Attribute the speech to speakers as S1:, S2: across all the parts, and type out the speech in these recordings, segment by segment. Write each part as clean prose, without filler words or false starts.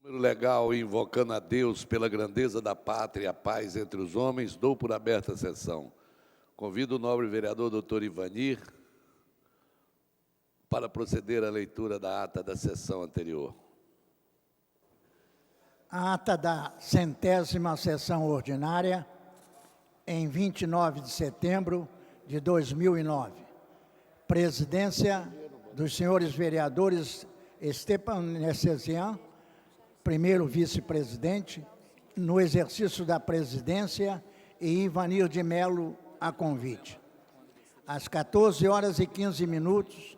S1: Número legal, invocando a Deus pela grandeza da pátria e a paz entre os homens, dou por aberta a sessão. Convido o nobre vereador doutor Ivanir para proceder à leitura da ata da sessão anterior.
S2: A ata da 100ª sessão ordinária, em 29 de setembro de 2009. Presidência dos senhores vereadores Stepan Nessesian, primeiro vice-presidente, no exercício da presidência, e Ivanir de Mello, a convite. Às 14h15,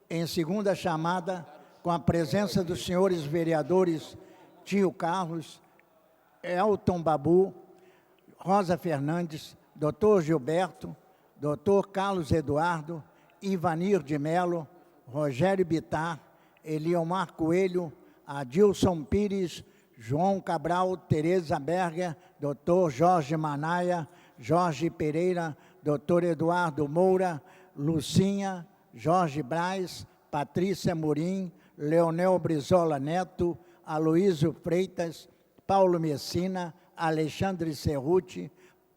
S2: em segunda chamada, com a presença dos senhores vereadores Tio Carlos, Elton Babu, Rosa Fernandes, Dr. Gilberto, Dr. Carlos Eduardo, Ivanir de Mello, Rogério Bittar, Eliomar Coelho, Adilson Pires, João Cabral, Tereza Berger, Dr. Jorge Manaia, Jorge Pereira, Dr. Eduardo Moura, Lucinha, Jorge Braz, Patrícia Murim, Leonel Brizola Neto, Aloísio Freitas, Paulo Messina, Alexandre Cerruti,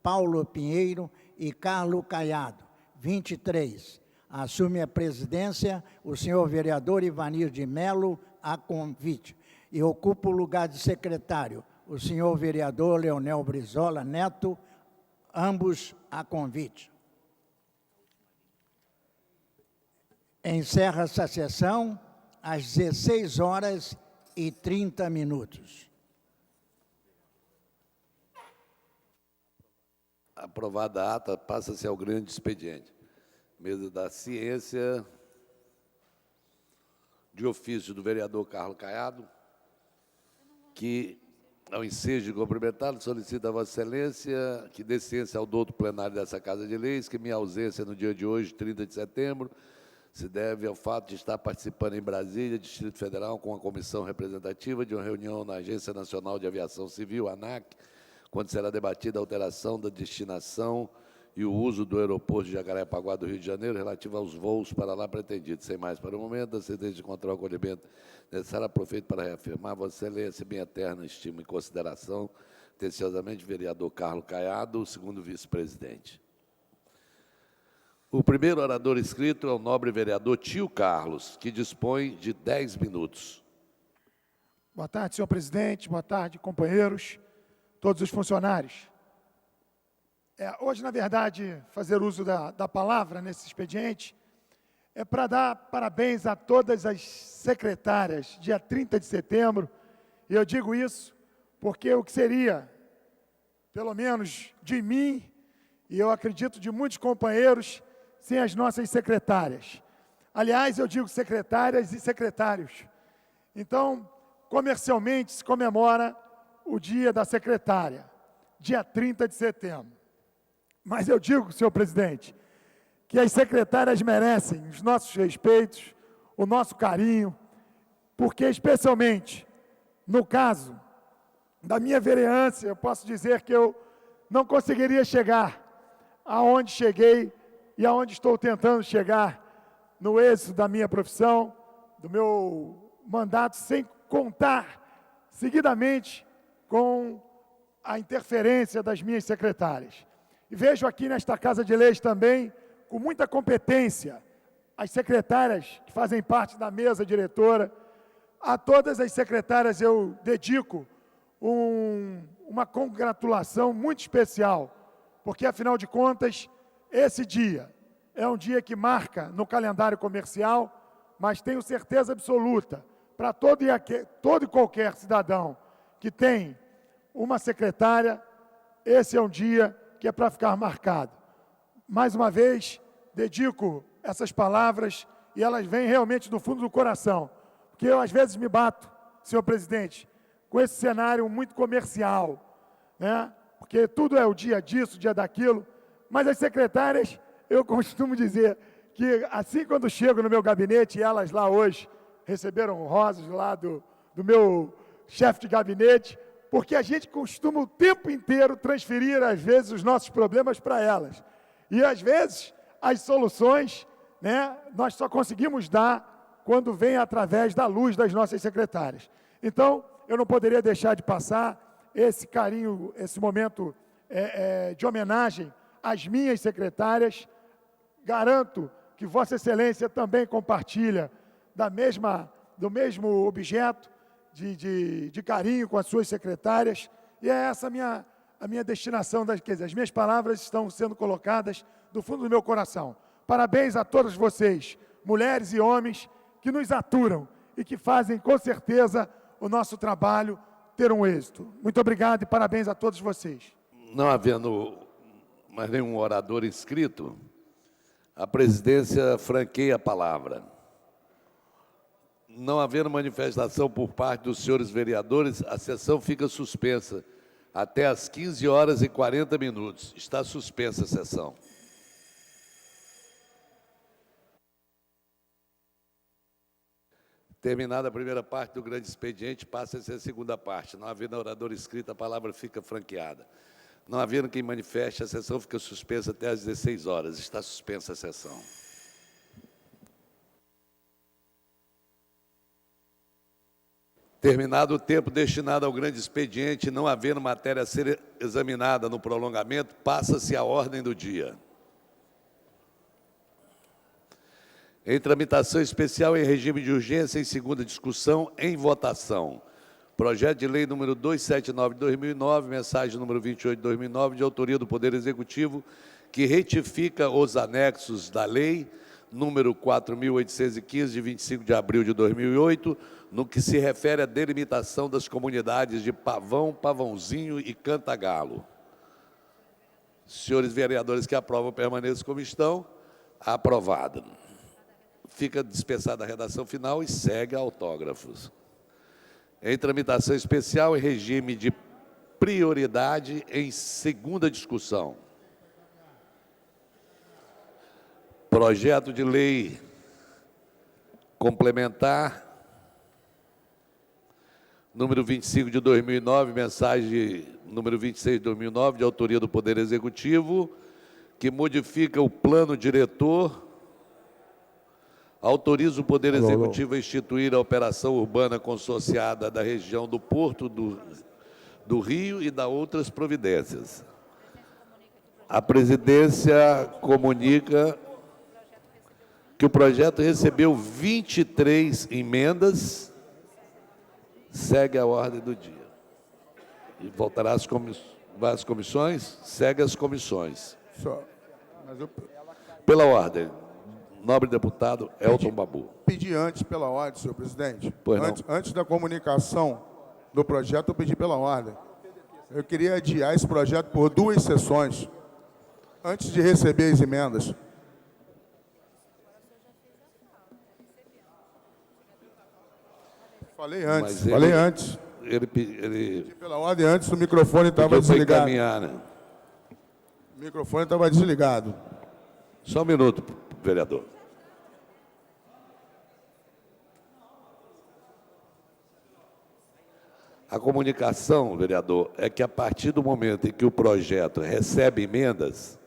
S2: Paulo Pinheiro e Carlos Caiado. 23. Assume a presidência o senhor vereador Ivanir de Mello, a convite. E ocupa o lugar de secretário o senhor vereador Leonel Brizola Neto, ambos a convite. Encerra essa sessão às 16h30.
S1: Aprovada a ata, passa-se ao grande expediente. Mesa da Ciência, de ofício do vereador Carlos Caiado, que, ao ensejo de cumprimentá-lo, solicita a Vossa Excelência que dê ciência ao douto plenário dessa Casa de Leis que minha ausência no dia de hoje, 30 de setembro, se deve ao fato de estar participando em Brasília, Distrito Federal, com a comissão representativa de uma reunião na Agência Nacional de Aviação Civil, ANAC, quando será debatida a alteração da destinação e o uso do aeroporto de Jacarepaguá do Rio de Janeiro relativo aos voos para lá pretendidos. Sem mais para o momento, a sentença de controle e acolhimento necessária aproveito para reafirmar Vossa Excelência, minha eterna estima e consideração, atenciosamente, vereador Carlos Caiado, o segundo vice-presidente. O primeiro orador inscrito é o nobre vereador Tio Carlos, que dispõe de 10 minutos.
S3: Boa tarde, senhor presidente. Boa tarde, companheiros, todos os funcionários. Hoje, na verdade, fazer uso da palavra nesse expediente é para dar parabéns a todas as secretárias, dia 30 de setembro, e eu digo isso porque o que seria, pelo menos de mim, e eu acredito de muitos companheiros, sem as nossas secretárias. Aliás, eu digo secretárias e secretários. Então, comercialmente, se comemora o Dia da Secretária, dia 30 de setembro. Mas eu digo, senhor presidente, que as secretárias merecem os nossos respeitos, o nosso carinho, porque, especialmente, no caso da minha vereança, eu posso dizer que eu não conseguiria chegar aonde cheguei e aonde estou tentando chegar no êxito da minha profissão, do meu mandato, sem contar seguidamente com a interferência das minhas secretárias. E vejo aqui nesta Casa de Leis também, com muita competência, as secretárias que fazem parte da mesa diretora. A todas as secretárias eu dedico uma congratulação muito especial, porque, afinal de contas, esse dia é um dia que marca no calendário comercial, mas tenho certeza absoluta, para todo e qualquer cidadão que tem uma secretária, esse é um dia que é para ficar marcado. Mais uma vez, dedico essas palavras e elas vêm realmente do fundo do coração, porque eu às vezes me bato, senhor presidente, com esse cenário muito comercial, né? Porque tudo é o dia disso, o dia daquilo, mas as secretárias, eu costumo dizer que assim quando chego no meu gabinete, e elas lá hoje receberam rosas lá do meu chefe de gabinete, porque a gente costuma o tempo inteiro transferir, às vezes, os nossos problemas para elas. E, às vezes, as soluções, né, nós só conseguimos dar quando vem através da luz das nossas secretárias. Então, eu não poderia deixar de passar esse carinho, esse momento de homenagem às minhas secretárias. Garanto que Vossa Excelência também compartilha do mesmo objeto de carinho com as suas secretárias, e é essa a minha destinação, quer dizer, as minhas palavras estão sendo colocadas do fundo do meu coração. Parabéns a todos vocês, mulheres e homens, que nos aturam e que fazem, com certeza, o nosso trabalho ter um êxito. Muito obrigado e parabéns a todos vocês.
S1: Não havendo mais nenhum orador inscrito, a presidência franqueia a palavra. Não havendo manifestação por parte dos senhores vereadores, a sessão fica suspensa até às 15h40. Está suspensa a sessão. Terminada a primeira parte do grande expediente, passa-se a segunda parte. Não havendo orador inscrito, a palavra fica franqueada. Não havendo quem manifeste, a sessão fica suspensa até às 16h. Está suspensa a sessão. Terminado o tempo destinado ao grande expediente, não havendo matéria a ser examinada no prolongamento, passa-se a ordem do dia. Em tramitação especial em regime de urgência, em segunda discussão, em votação. Projeto de lei número 279 de 2009, mensagem número 28 de 2009, de autoria do Poder Executivo, que retifica os anexos da lei número 4.815, de 25 de abril de 2008, no que se refere à delimitação das comunidades de Pavão, Pavãozinho e Cantagalo. Senhores vereadores que aprovam, permaneçam como estão. Aprovado. Fica dispensada a redação final e segue a autógrafos. Em tramitação especial, em regime de prioridade, em segunda discussão. Projeto de lei complementar, número 25 de 2009, mensagem número 26 de 2009, de autoria do Poder Executivo, que modifica o plano diretor, autoriza o Poder Executivo a instituir a operação urbana consorciada da região do Porto do Rio e da outras providências. A presidência comunica que o projeto recebeu 23 emendas, segue a ordem do dia. E voltará às comissões, segue as comissões. Pela ordem, nobre deputado Elton Babu.
S4: Pedi antes pela ordem, senhor presidente.
S1: Pois não.
S4: Antes da comunicação do projeto, eu pedi pela ordem. Eu queria adiar esse projeto por 2 sessões, antes de receber as emendas. Falei antes.
S1: Ele
S4: Pedi pela ordem antes, o microfone estava desligado.
S1: Encaminhar, né?
S4: O microfone estava desligado.
S1: Só um minuto, vereador. A comunicação, vereador, é que a partir do momento em que o projeto recebe emendas,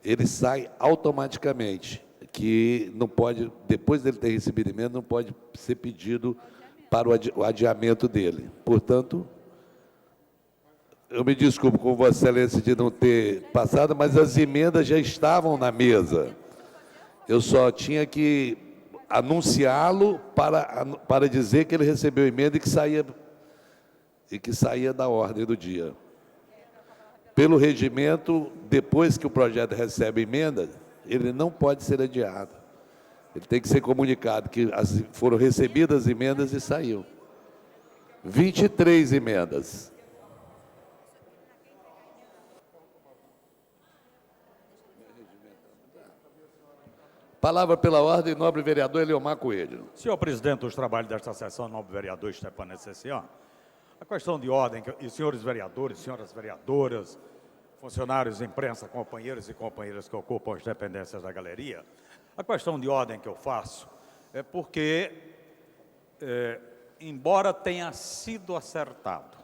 S1: ele sai automaticamente, que não pode, depois dele ter recebido emenda, não pode ser pedido para o adiamento dele. Portanto, eu me desculpo com Vossa Excelência de não ter passado, mas as emendas já estavam na mesa. Eu só tinha que anunciá-lo para dizer que ele recebeu emenda e que saía da ordem do dia. Pelo regimento, depois que o projeto recebe emenda, ele não pode ser adiado. Ele tem que ser comunicado que foram recebidas emendas e saiu. 23 emendas. Palavra pela ordem, nobre vereador Eliomar Coelho.
S5: Senhor presidente dos trabalhos desta sessão, nobre vereador Stefano Essencian, a questão de ordem, e senhores vereadores, senhoras vereadoras, funcionários, imprensa, companheiros e companheiras que ocupam as dependências da galeria, a questão de ordem que eu faço é porque, embora tenha sido acertado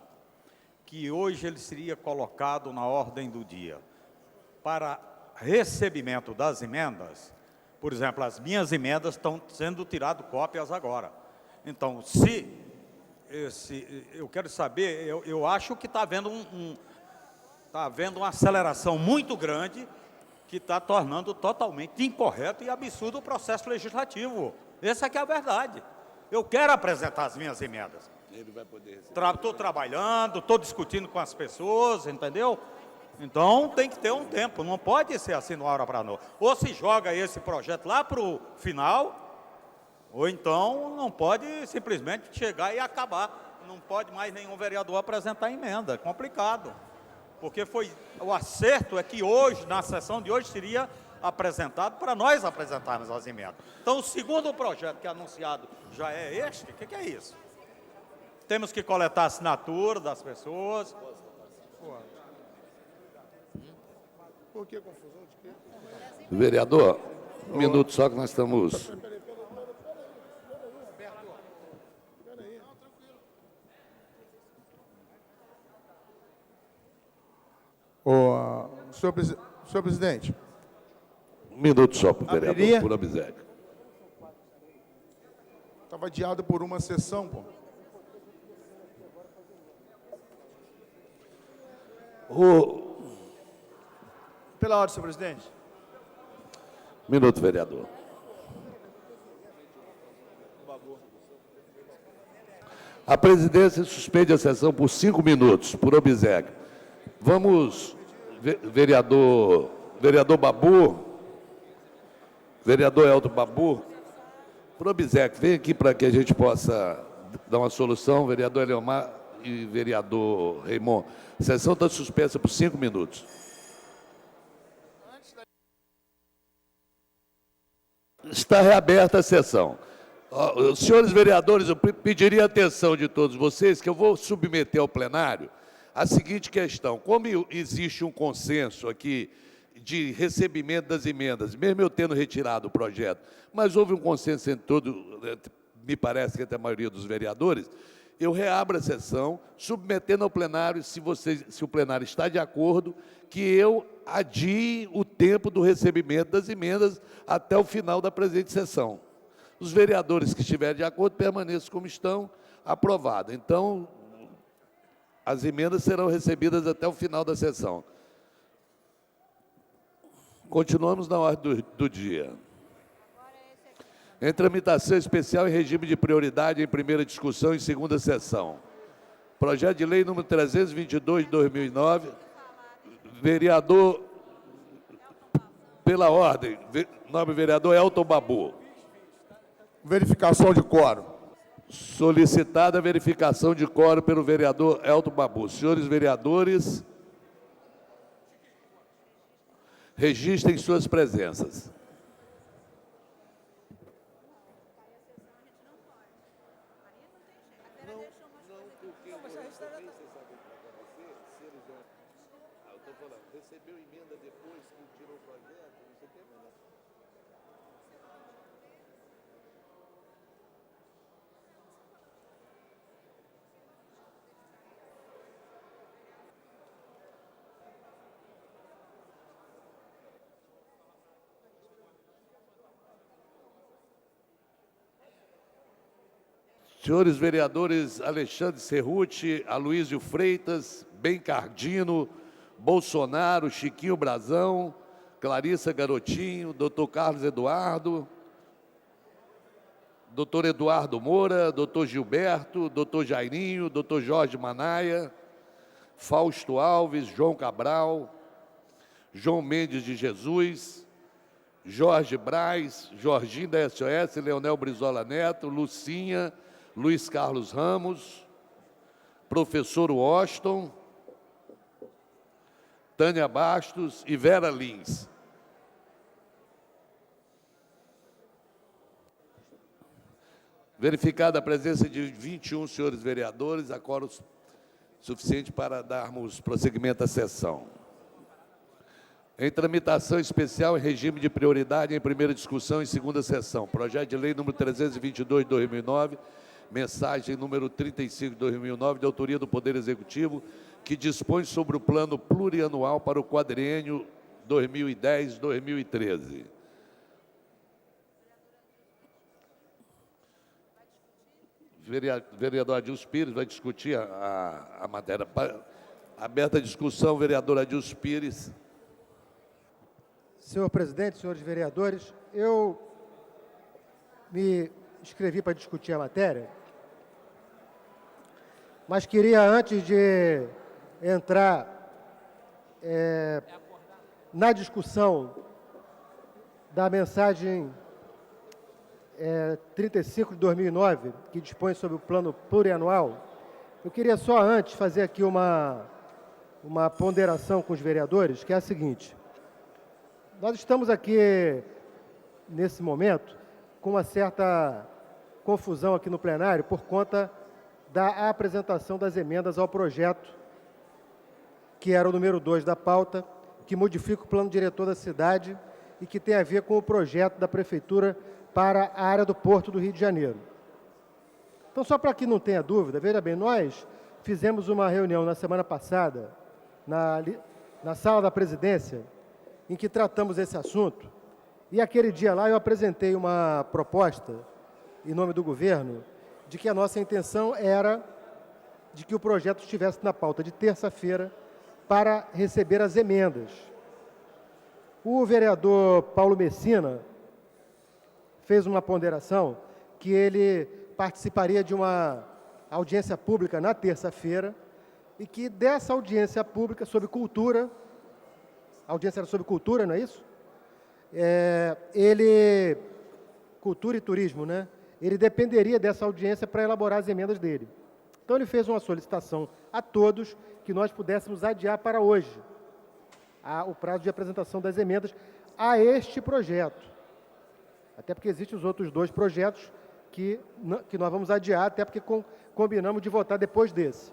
S5: que hoje ele seria colocado na ordem do dia para recebimento das emendas, por exemplo, as minhas emendas estão sendo tirado cópias agora. Então, se eu quero saber, eu acho que está havendo tá havendo uma aceleração muito grande que está tornando totalmente incorreto e absurdo o processo legislativo. Essa é que é a verdade. Eu quero apresentar as minhas emendas.
S1: Ele vai poder
S5: Estou trabalhando, estou discutindo com as pessoas, entendeu? Então tem que ter um tempo, não pode ser assim de uma hora para outra. Ou se joga esse projeto lá para o final, ou então não pode simplesmente chegar e acabar. Não pode mais nenhum vereador apresentar emenda, é complicado. Porque o acerto é que hoje, na sessão de hoje, seria apresentado para nós apresentarmos as emendas. Então, o segundo projeto que é anunciado já é este, o que é isso? Temos que coletar a assinatura das pessoas.
S3: Por que confusão de quê?
S1: Vereador, um minuto só que nós estamos...
S4: Senhor presidente,
S1: Um minuto só para o
S2: Abriria?
S1: vereador, por obséquio.
S4: estava adiado por uma sessão, pô.
S6: Pela ordem, senhor presidente.
S1: Um minuto, vereador. A presidência suspende a sessão por 5 minutos, por obséquio. Vamos, vereador Babu, vereador Elton Babu, por obséquio, vem aqui para que a gente possa dar uma solução, vereador Eleomar e vereador Raimon. A sessão está suspensa por 5 minutos. Está reaberta a sessão. Senhores vereadores, eu pediria a atenção de todos vocês, que eu vou submeter ao plenário a seguinte questão. Como existe um consenso aqui de recebimento das emendas, mesmo eu tendo retirado o projeto, mas houve um consenso entre todos, me parece que entre a maioria dos vereadores, eu reabro a sessão, submetendo ao plenário, se o plenário está de acordo, que eu adie o tempo do recebimento das emendas até o final da presente sessão. Os vereadores que estiverem de acordo permaneçam como estão, aprovado. Então, as emendas serão recebidas até o final da sessão. Continuamos na ordem do dia. Em tramitação especial em regime de prioridade em primeira discussão e segunda sessão. Projeto de lei número 322 de 2009. Vereador, pela ordem, nobre vereador Elton Babu.
S4: Verificação de quórum.
S1: Solicitada a verificação de quórum pelo vereador Elton Babu. Senhores vereadores, registrem suas presenças. Senhores vereadores Alexandre Cerruti, Aloysio Freitas, Bencardino, Bolsonaro, Chiquinho Brazão, Clarissa Garotinho, doutor Carlos Eduardo, doutor Eduardo Moura, doutor Gilberto, doutor Jairinho, doutor Jorge Manaia, Fausto Alves, João Cabral, João Mendes de Jesus, Jorge Braz, Jorginho da SOS, Leonel Brizola Neto, Lucinha, Luiz Carlos Ramos, professor Washington, Tânia Bastos e Vera Lins. Verificada a presença de 21 senhores vereadores, há quórum suficiente para darmos prosseguimento à sessão. Em tramitação especial em regime de prioridade em primeira discussão e segunda sessão. Projeto de lei número 322 de 2009, mensagem número 35 de 2009, de autoria do Poder Executivo, que dispõe sobre o plano plurianual para o quadriênio 2010-2013. vereador Adilson Pires vai discutir a matéria. Aberta a discussão, vereador Adilson Pires.
S7: Senhor presidente, senhores vereadores, eu me inscrevi para discutir a matéria, mas queria, antes de entrar na discussão da mensagem 35 de 2009, que dispõe sobre o plano plurianual, eu queria só antes fazer aqui uma ponderação com os vereadores, que é a seguinte: nós estamos aqui, nesse momento, com uma certa confusão aqui no plenário por conta da apresentação das emendas ao projeto, que era o número 2 da pauta, que modifica o plano diretor da cidade e que tem a ver com o projeto da Prefeitura para a área do Porto do Rio de Janeiro. Então, só para que não tenha dúvida, veja bem, nós fizemos uma reunião na semana passada, na sala da presidência, em que tratamos esse assunto, e aquele dia lá eu apresentei uma proposta, em nome do governo, de que a nossa intenção era de que o projeto estivesse na pauta de terça-feira para receber as emendas. O vereador Paulo Messina fez uma ponderação que ele participaria de uma audiência pública na terça-feira e que dessa audiência pública sobre cultura, a audiência era sobre cultura, não é isso? Cultura e turismo, né? Ele dependeria dessa audiência para elaborar as emendas dele. Então, ele fez uma solicitação a todos que nós pudéssemos adiar para hoje o prazo de apresentação das emendas a este projeto. Até porque existem os outros 2 projetos que nós vamos adiar, até porque combinamos de votar depois desse.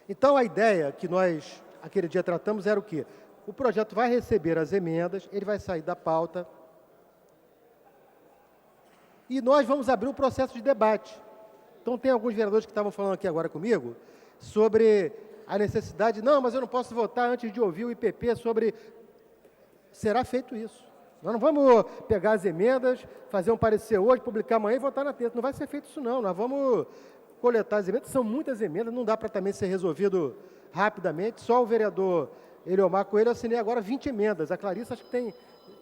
S7: Então, a ideia que nós, aquele dia, tratamos era o quê? O projeto vai receber as emendas, ele vai sair da pauta, e nós vamos abrir um processo de debate. Então, tem alguns vereadores que estavam falando aqui agora comigo sobre a necessidade, não, mas eu não posso votar antes de ouvir o IPP sobre... Será feito isso. Nós não vamos pegar as emendas, fazer um parecer hoje, publicar amanhã e votar na terça. Não vai ser feito isso, não. Nós vamos coletar as emendas, são muitas emendas, não dá para também ser resolvido rapidamente. Só o vereador Eliomar Coelho assinei agora 20 emendas. A Clarissa acho que tem,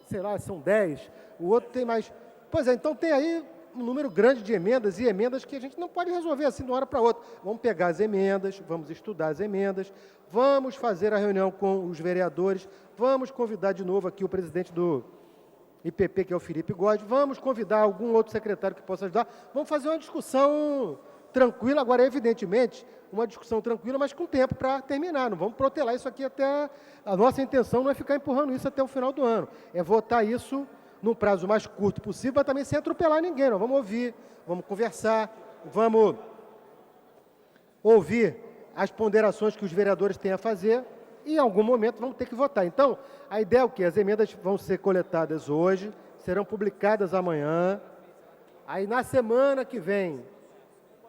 S7: sei lá, são 10. O outro tem mais... Pois é, então tem aí um número grande de emendas e emendas que a gente não pode resolver assim de uma hora para outra. Vamos pegar as emendas, vamos estudar as emendas, vamos fazer a reunião com os vereadores, vamos convidar de novo aqui o presidente do IPP, que é o Felipe Góes, vamos convidar algum outro secretário que possa ajudar, vamos fazer uma discussão tranquila, agora, evidentemente, uma discussão tranquila, mas com tempo para terminar, não vamos protelar isso aqui até... A nossa intenção não é ficar empurrando isso até o final do ano, é votar isso num prazo mais curto possível, mas também sem atropelar ninguém. Nós vamos ouvir, vamos conversar, vamos ouvir as ponderações que os vereadores têm a fazer e, em algum momento, vamos ter que votar. Então, a ideia é o quê? As emendas vão ser coletadas hoje, serão publicadas amanhã. Aí, na semana que vem,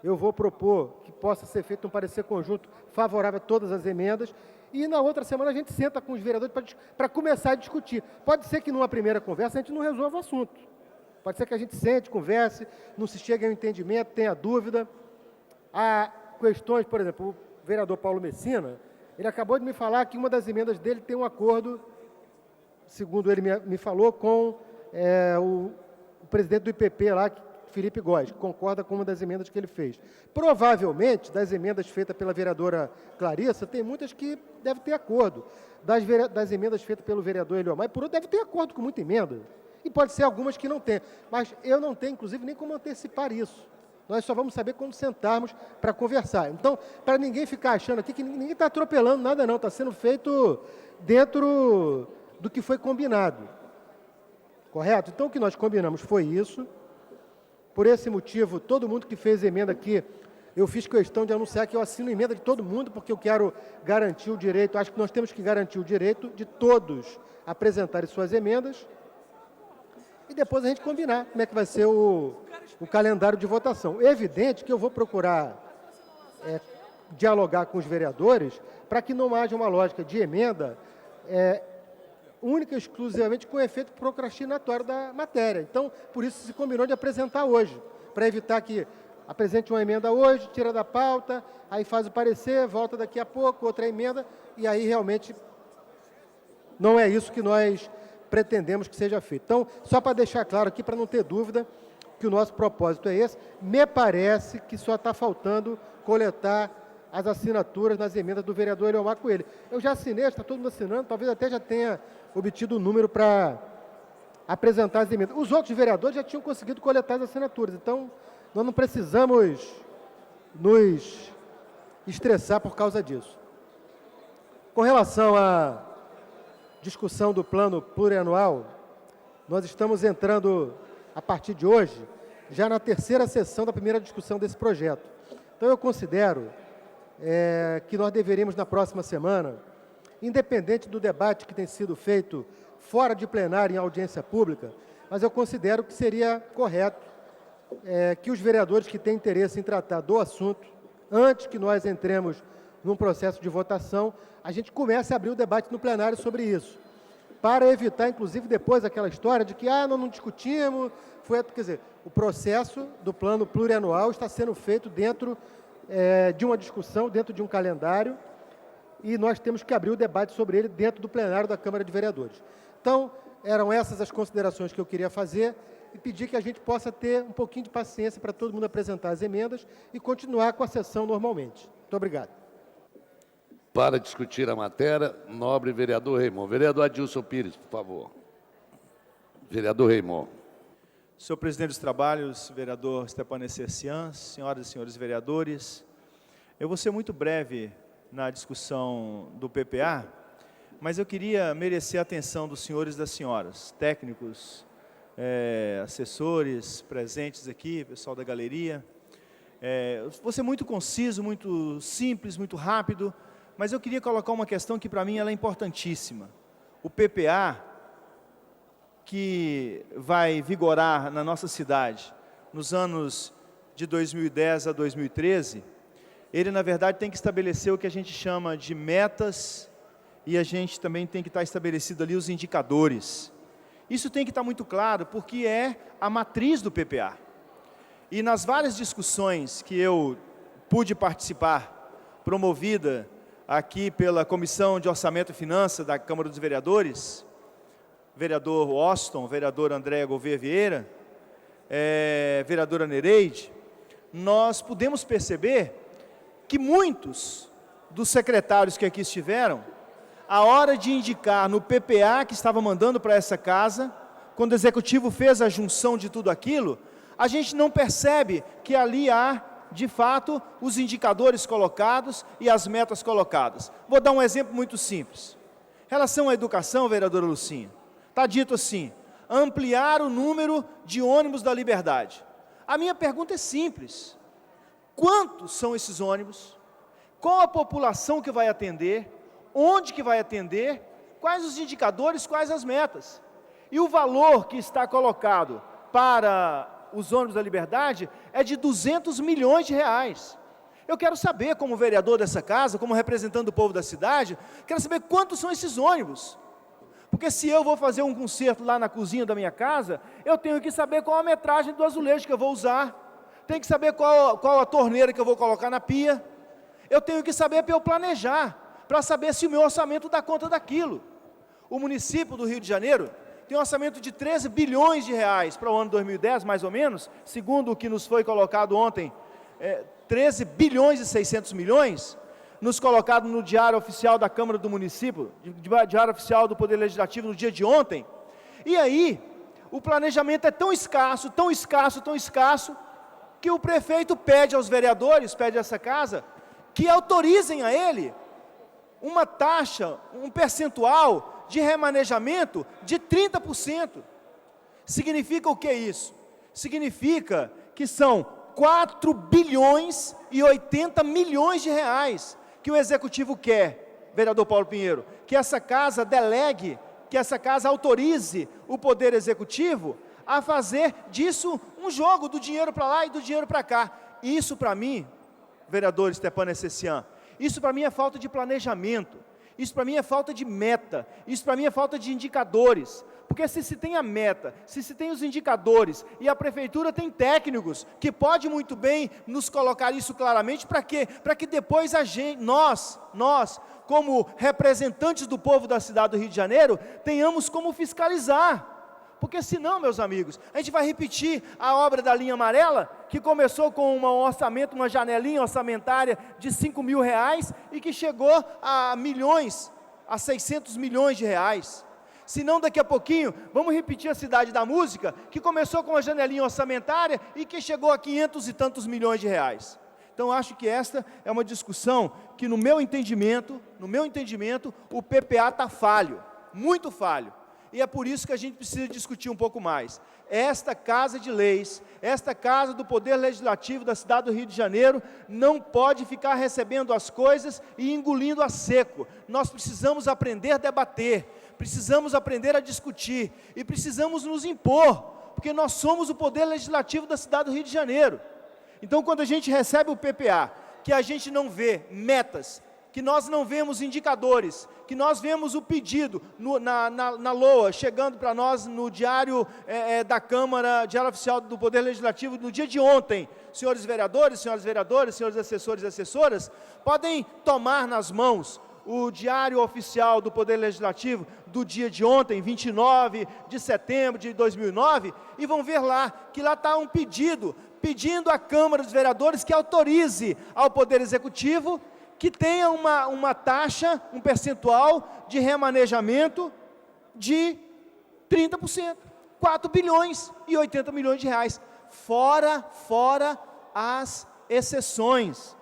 S7: eu vou propor que possa ser feito um parecer conjunto favorável a todas as emendas. E na outra semana a gente senta com os vereadores para começar a discutir. Pode ser que numa primeira conversa a gente não resolva o assunto. Pode ser que a gente sente, converse, não se chegue a um entendimento, tenha dúvida. Há questões, por exemplo, o vereador Paulo Messina, ele acabou de me falar que uma das emendas dele tem um acordo, segundo ele me falou, com o presidente do IPP lá, Felipe Góes, que concorda com uma das emendas que ele fez. Provavelmente, das emendas feitas pela vereadora Clarissa, tem muitas que devem ter acordo. Das emendas feitas pelo vereador Eliomar, por outro, deve ter acordo com muita emenda. E pode ser algumas que não tem. Mas eu não tenho, inclusive, nem como antecipar isso. Nós só vamos saber quando sentarmos para conversar. Então, para ninguém ficar achando aqui que ninguém está atropelando nada, não. Está sendo feito dentro do que foi combinado. Correto? Então, o que nós combinamos foi isso. Por esse motivo, todo mundo que fez emenda aqui, eu fiz questão de anunciar que eu assino emenda de todo mundo, porque eu quero garantir o direito, acho que nós temos que garantir o direito de todos apresentarem suas emendas e depois a gente combinar como é que vai ser o calendário de votação. É evidente que eu vou procurar dialogar com os vereadores para que não haja uma lógica de emenda única e exclusivamente com efeito procrastinatório da matéria. Então, por isso se combinou de apresentar hoje, para evitar que apresente uma emenda hoje, tira da pauta, aí faz o parecer, volta daqui a pouco, outra emenda, e aí realmente não é isso que nós pretendemos que seja feito. Então, só para deixar claro aqui, para não ter dúvida, que o nosso propósito é esse, me parece que só está faltando coletar as assinaturas nas emendas do vereador Eliomar Coelho. Eu já assinei, está todo mundo assinando, talvez até já tenha obtido o número para apresentar as emendas. Os outros vereadores já tinham conseguido coletar as assinaturas, então nós não precisamos nos estressar por causa disso. Com relação à discussão do plano plurianual, nós estamos entrando, a partir de hoje, já na terceira sessão da primeira discussão desse projeto. Então, eu considero que nós deveríamos, na próxima semana, independente do debate que tem sido feito fora de plenário em audiência pública, mas eu considero que seria correto que os vereadores que têm interesse em tratar do assunto, antes que nós entremos num processo de votação, a gente comece a abrir o debate no plenário sobre isso, para evitar, inclusive, depois aquela história de que nós não discutimos, quer dizer, o processo do plano plurianual está sendo feito dentro de uma discussão, dentro de um calendário, e nós temos que abrir o debate sobre ele dentro do plenário da Câmara de Vereadores. Então, eram essas as considerações que eu queria fazer e pedir que a gente possa ter um pouquinho de paciência para todo mundo apresentar as emendas e continuar com a sessão normalmente. Muito obrigado.
S1: Para discutir a matéria, nobre vereador Raimon. Vereador Adilson Pires, por favor. Vereador Raimon.
S6: Senhor presidente dos trabalhos, vereador Stepan Essercian, senhoras e senhores vereadores, eu vou ser muito breve na discussão do PPA, mas eu queria merecer a atenção dos senhores e das senhoras, técnicos, assessores presentes aqui, pessoal da galeria. Vou ser muito conciso, muito simples, muito rápido, mas eu queria colocar uma questão que para mim ela é importantíssima. O PPA, que vai vigorar na nossa cidade nos anos de 2010 a 2013, ele na verdade tem que estabelecer o que a gente chama de metas e a gente também tem que estar estabelecido ali os indicadores. Isso tem que estar muito claro porque é a matriz do PPA. E nas várias discussões que eu pude participar, promovida aqui pela Comissão de Orçamento e Finanças da Câmara dos Vereadores, vereador Austin, vereador André Gouveia Vieira, vereadora Nereide, nós pudemos perceber que muitos dos secretários que aqui estiveram, a hora de indicar no PPA que estava mandando para essa casa, quando o Executivo fez a junção de tudo aquilo, a gente não percebe que ali há, de fato, os indicadores colocados e as metas colocadas. Vou dar um exemplo muito simples. Em relação à educação, vereadora Lucinha, está dito assim, ampliar o número de ônibus da Liberdade. A minha pergunta é simples. Quantos são esses ônibus? Qual a população que vai atender? Onde que vai atender? Quais os indicadores? Quais as metas? E o valor que está colocado para os ônibus da Liberdade é de 200 milhões de reais. Eu quero saber, como vereador dessa casa, como representante do povo da cidade, quero saber quantos são esses ônibus. Porque se eu vou fazer um conserto lá na cozinha da minha casa, eu tenho que saber qual a metragem do azulejo que eu vou usar, tenho que saber qual a torneira que eu vou colocar na pia, eu tenho que saber para eu planejar, para saber se o meu orçamento dá conta daquilo. O município do Rio de Janeiro tem um orçamento de 13 bilhões de reais para o ano 2010, mais ou menos, segundo o que nos foi colocado ontem, 13 bilhões e 600 milhões, nos colocado no Diário Oficial da Câmara do Município, Diário Oficial do Poder Legislativo no dia de ontem. E aí, o planejamento é tão escasso, tão escasso, tão escasso, que o prefeito pede aos vereadores, pede a essa casa, que autorizem a ele uma taxa, um percentual de remanejamento de 30%. Significa o que é isso? Significa que são 4 bilhões e 80 milhões de reais que o Executivo quer, vereador Paulo Pinheiro, que essa casa delegue, que essa casa autorize o Poder Executivo a fazer disso um jogo, do dinheiro para lá e do dinheiro para cá. Isso para mim, vereador Stepan Essercian, isso para mim é falta de planejamento, Isso para mim é falta de meta, isso para mim é falta de indicadores. Porque se tem a meta, se tem os indicadores, e a prefeitura tem técnicos, que pode muito bem nos colocar isso claramente, para quê? Para que depois nós, como representantes do povo da cidade do Rio de Janeiro, tenhamos como fiscalizar. Porque senão, meus amigos, a gente vai repetir a obra da linha amarela, que começou com um orçamento, uma janelinha orçamentária de R$5.000, e que chegou a milhões, a 600 milhões de reais. Se não, daqui a pouquinho, vamos repetir a Cidade da Música, que começou com uma janelinha orçamentária e que chegou a 500 e tantos milhões de reais. Então, acho que esta é uma discussão que, no meu entendimento, o PPA está falho, muito falho. E é por isso que a gente precisa discutir um pouco mais. Esta Casa de Leis, esta Casa do Poder Legislativo da cidade do Rio de Janeiro, não pode ficar recebendo as coisas e engolindo a seco. Nós precisamos aprender a debater, precisamos aprender a discutir e precisamos nos impor, porque nós somos o Poder Legislativo da cidade do Rio de Janeiro. Então, quando a gente recebe o PPA, que a gente não vê metas, que nós não vemos indicadores, que nós vemos o pedido na LOA, chegando para nós no diário da Câmara, diário oficial do Poder Legislativo, no dia de ontem, senhores vereadores, senhoras vereadoras, senhores assessores e assessoras, podem tomar nas mãos o diário oficial do Poder Legislativo do dia de ontem, 29 de setembro de 2009, e vão ver lá, que lá está um pedindo à Câmara dos Vereadores que autorize ao Poder Executivo que tenha uma taxa, um percentual de remanejamento de 30%, 4 bilhões e 80 milhões de reais, fora as exceções,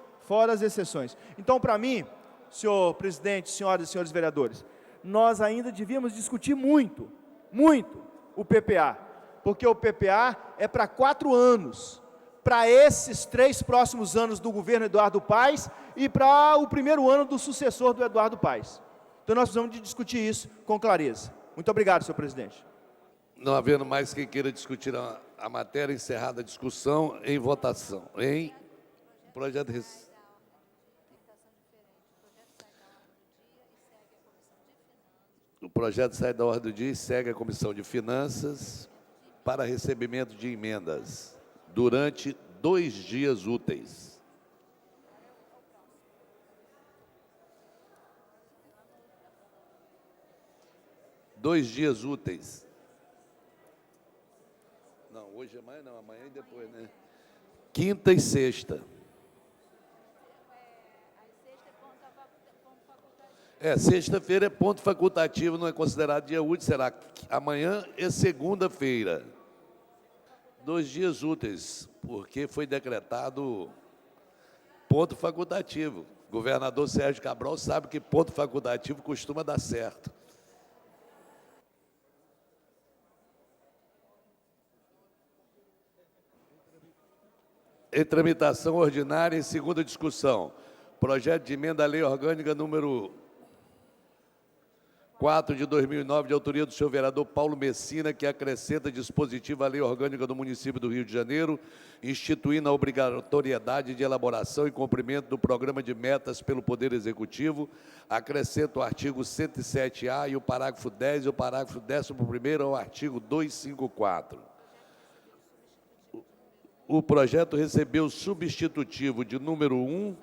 S6: Então, para mim, senhor presidente, senhoras e senhores vereadores, nós ainda devíamos discutir muito o PPA, porque o PPA é para 4 anos, para esses 3 próximos anos do governo Eduardo Paes e para o primeiro ano do sucessor do Eduardo Paes. Então, nós precisamos de discutir isso com clareza. Muito obrigado, senhor presidente.
S1: Não havendo mais quem queira discutir a matéria, encerrada a discussão, em votação. Projeto de... O projeto sai da ordem do dia e segue a Comissão de Finanças para recebimento de emendas durante 2 dias úteis. Não, hoje é amanhã não, amanhã e depois, né? Quinta e sexta. Sexta-feira é ponto facultativo, não é considerado dia útil, será amanhã e segunda-feira. 2 dias úteis, porque foi decretado ponto facultativo. O governador Sérgio Cabral sabe que ponto facultativo costuma dar certo. Em tramitação ordinária, em segunda discussão, projeto de emenda à Lei Orgânica número 4 de 2009, de autoria do senhor vereador Paulo Messina, que acrescenta dispositivo à Lei Orgânica do município do Rio de Janeiro, instituindo a obrigatoriedade de elaboração e cumprimento do programa de metas pelo Poder Executivo, acrescenta o artigo 107A e o parágrafo 10 e o parágrafo 11º ao artigo 254. O projeto recebeu substitutivo de número 1,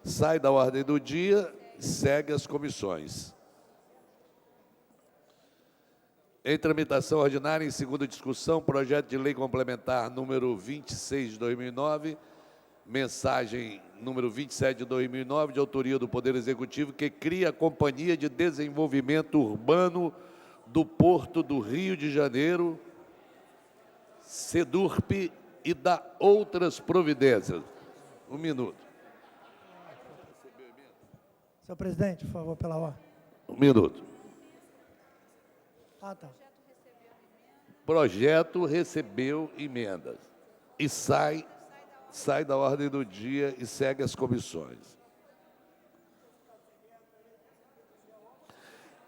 S1: sai da ordem do dia, segue as comissões. Em tramitação ordinária, em segunda discussão, projeto de lei complementar número 26 de 2009, mensagem número 27 de 2009, de autoria do Poder Executivo, que cria a Companhia de Desenvolvimento Urbano do Porto do Rio de Janeiro, SEDURP, e dá outras providências. 1 minuto.
S8: Senhor presidente, por favor, pela ordem.
S1: 1 minuto.
S8: Tá.
S1: Projeto recebeu emendas e sai da ordem do dia e segue as comissões.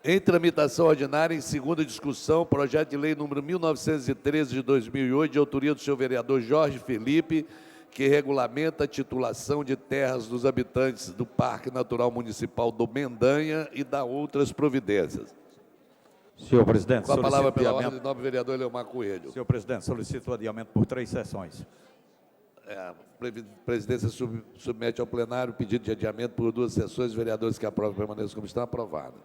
S1: Em tramitação ordinária, em segunda discussão, projeto de lei número 1913 de 2008, de autoria do senhor vereador Jorge Felipe, que regulamenta a titulação de terras dos habitantes do Parque Natural Municipal do Mendanha e da outras providências.
S5: Senhor presidente,
S1: Com a palavra
S5: solicito
S1: pela
S5: adiamento.
S1: ordem, nobre vereador Leomar Coelho.
S5: Senhor presidente, solicito o adiamento por 3 sessões.
S1: A presidência submete ao plenário o pedido de adiamento por 2 sessões. Os vereadores que aprovam permaneçam como estão, aprovado.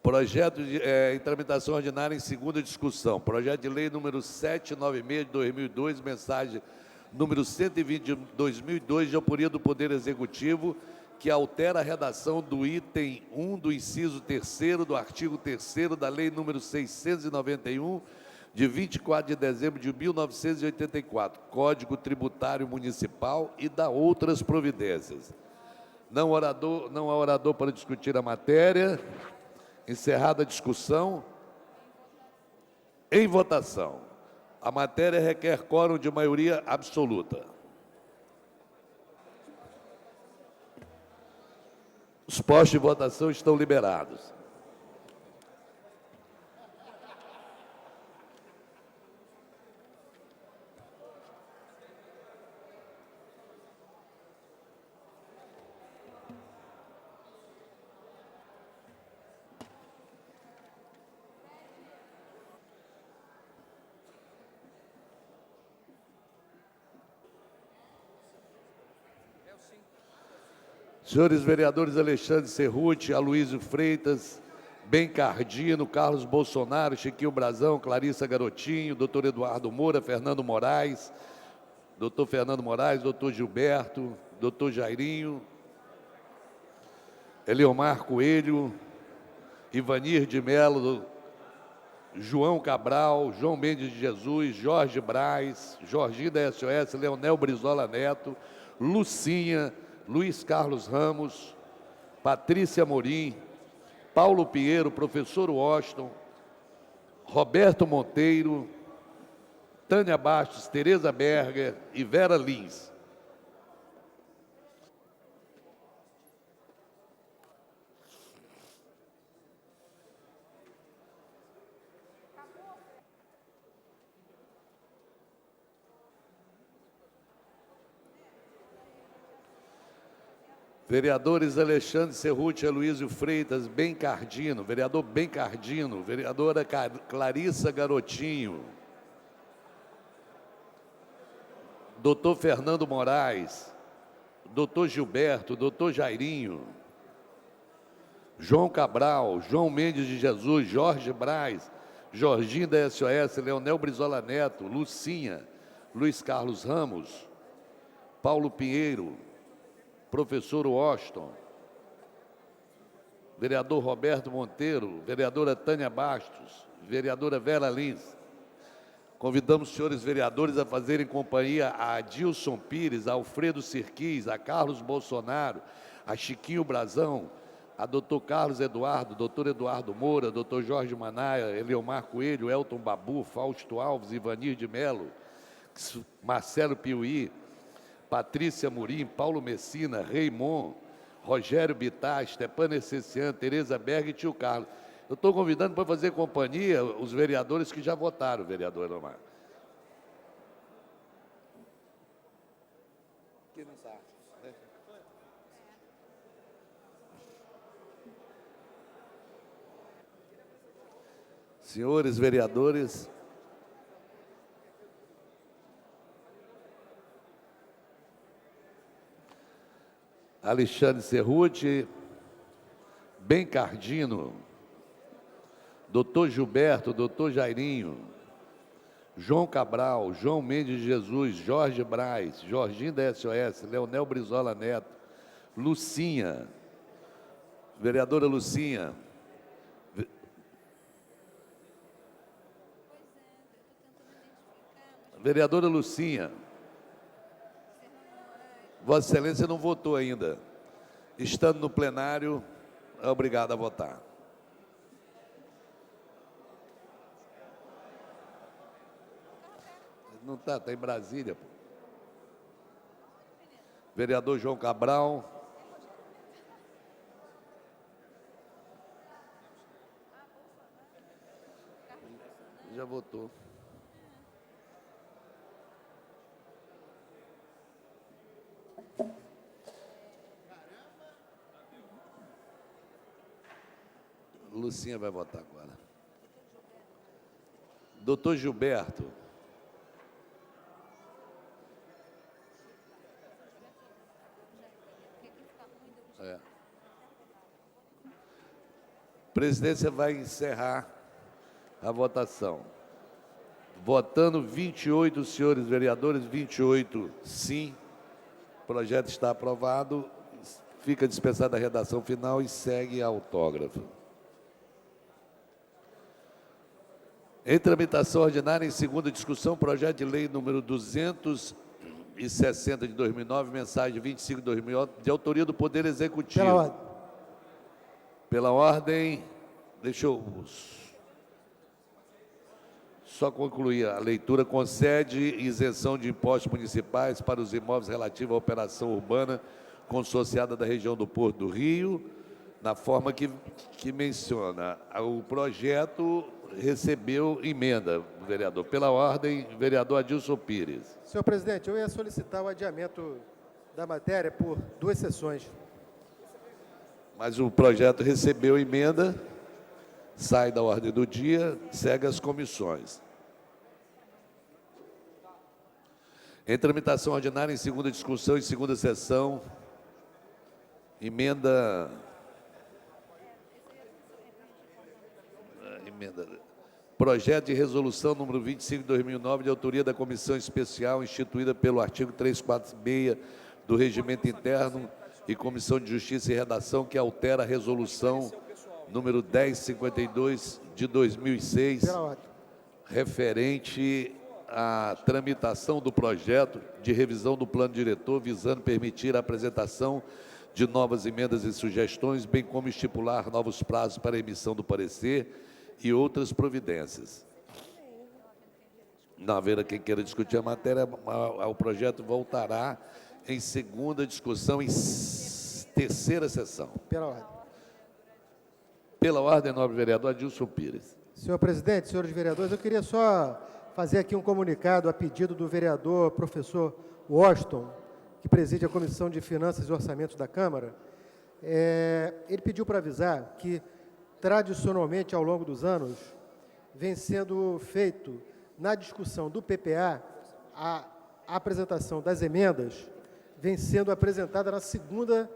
S1: Projeto em tramitação ordinária em segunda discussão. Projeto de lei número 796 de 2002, mensagem número 120 de 2002, de autoria do Poder Executivo, que altera a redação do item 1 do inciso 3º do artigo 3º da lei número 691, de 24 de dezembro de 1984, Código Tributário Municipal e da outras providências. Não há orador para discutir a matéria. Encerrada a discussão, em votação. A matéria requer quórum de maioria absoluta. Os postos de votação estão liberados. Senhores vereadores Alexandre Cerruti, Aloysio Freitas, Bencardino, Carlos Bolsonaro, Chiquinho Brazão, Clarissa Garotinho, doutor Eduardo Moura, Fernando Moraes, doutor Fernando Moraes, doutor Gilberto, doutor Jairinho, Eliomar Coelho, Ivanir de Melo, João Cabral, João Mendes de Jesus, Jorge Braz, Jorginho da SOS, Leonel Brizola Neto, Lucinha, Luiz Carlos Ramos, Patrícia Morim, Paulo Pinheiro, professor Washington, Roberto Monteiro, Tânia Bastos, Tereza Berger e Vera Lins. Vereadores Alexandre Cerruti, Aloysio Freitas, Bencardino, vereador Bencardino, vereadora Clarissa Garotinho, doutor Fernando Moraes, doutor Gilberto, doutor Jairinho, João Cabral, João Mendes de Jesus, Jorge Braz, Jorginho da SOS, Leonel Brizola Neto, Lucinha, Luiz Carlos Ramos, Paulo Pinheiro, professor Washington, vereador Roberto Monteiro, vereadora Tânia Bastos, vereadora Vera Lins. Convidamos os senhores vereadores a fazerem companhia a Adilson Pires, a Alfredo Sirquis, a Carlos Bolsonaro, a Chiquinho Brazão, a doutor Carlos Eduardo, doutor Eduardo Moura, doutor Jorge Manaia, Eliomar Coelho, Elton Babu, Fausto Alves, Ivanir de Melo, Marcelo Piuí, Patrícia Murim, Paulo Messina, Raimon, Rogério Bittar, Stepana Essencian, Tereza Berg e Tio Carlos. Eu estou convidando para fazer companhia os vereadores que já votaram, vereador Elomar. Senhores vereadores, Alexandre Cerruti, Bencardino, doutor Gilberto, doutor Jairinho, João Cabral, João Mendes de Jesus, Jorge Braz, Jorginho da SOS, Leonel Brizola Neto, Lucinha, vereadora Lucinha, vereadora Lucinha, Vossa Excelência não votou ainda. Estando no plenário, é obrigado a votar. Não está, está em Brasília. Pô. Vereador João Cabral. Já votou. Lucinha vai votar agora. Doutor Gilberto. A presidência vai encerrar a votação. Votando 28 senhores vereadores, 28 sim. O projeto está aprovado. Fica dispensada a redação final e segue a autógrafo. Em tramitação ordinária, em segunda discussão, projeto de lei número 260 de 2009, mensagem 25 de 2011, de autoria do Poder Executivo.
S7: Pela ordem.
S1: Pela ordem, deixa eu só concluir. A leitura concede isenção de impostos municipais para os imóveis relativos à operação urbana consorciada da região do Porto do Rio, na forma que menciona. O projeto recebeu emenda, vereador. Pela ordem, vereador Adilson Pires.
S7: Senhor presidente, eu ia solicitar o adiamento da matéria por 2 sessões.
S1: Mas o projeto recebeu emenda, sai da ordem do dia, segue as comissões. Em tramitação ordinária, em segunda discussão, em segunda sessão, emenda projeto de resolução número 25 de 2009, de autoria da Comissão Especial instituída pelo artigo 346 do Regimento Interno e Comissão de Justiça e Redação, que altera a resolução número 1052 de 2006, referente à tramitação do projeto de revisão do plano diretor, visando permitir a apresentação de novas emendas e sugestões, bem como estipular novos prazos para a emissão do parecer e outras providências. Não haverá quem queira discutir a matéria, o projeto voltará em segunda discussão, em terceira sessão.
S7: Pela ordem.
S1: Pela ordem, nobre vereador Adilson Pires.
S7: Senhor presidente, senhores vereadores, eu queria só fazer aqui um comunicado a pedido do vereador professor Washington, que preside a Comissão de Finanças e Orçamentos da Câmara. Ele pediu para avisar que, tradicionalmente, ao longo dos anos, vem sendo feito, na discussão do PPA, a apresentação das emendas vem sendo apresentada na segunda